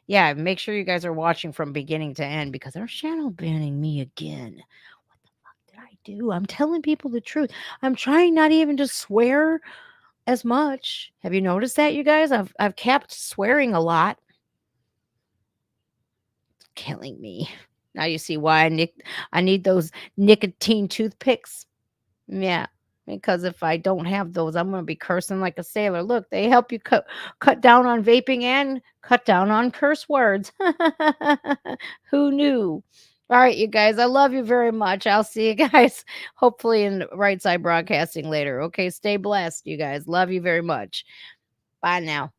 Yeah, make sure you guys are watching from beginning to end because they're shadow banning me again. What the fuck did I do. I'm telling people the truth. I'm trying not even to swear as much. Have you noticed that, you guys? I've kept swearing a lot. It's killing me. Now you see why I need those nicotine toothpicks. Yeah, because if I don't have those, I'm gonna be cursing like a sailor. Look, they help you cut down on vaping and cut down on curse words. Who knew? All right, you guys, I love you very much. I'll see you guys hopefully in Right Side Broadcasting later. Okay, stay blessed, you guys. Love you very much. Bye now.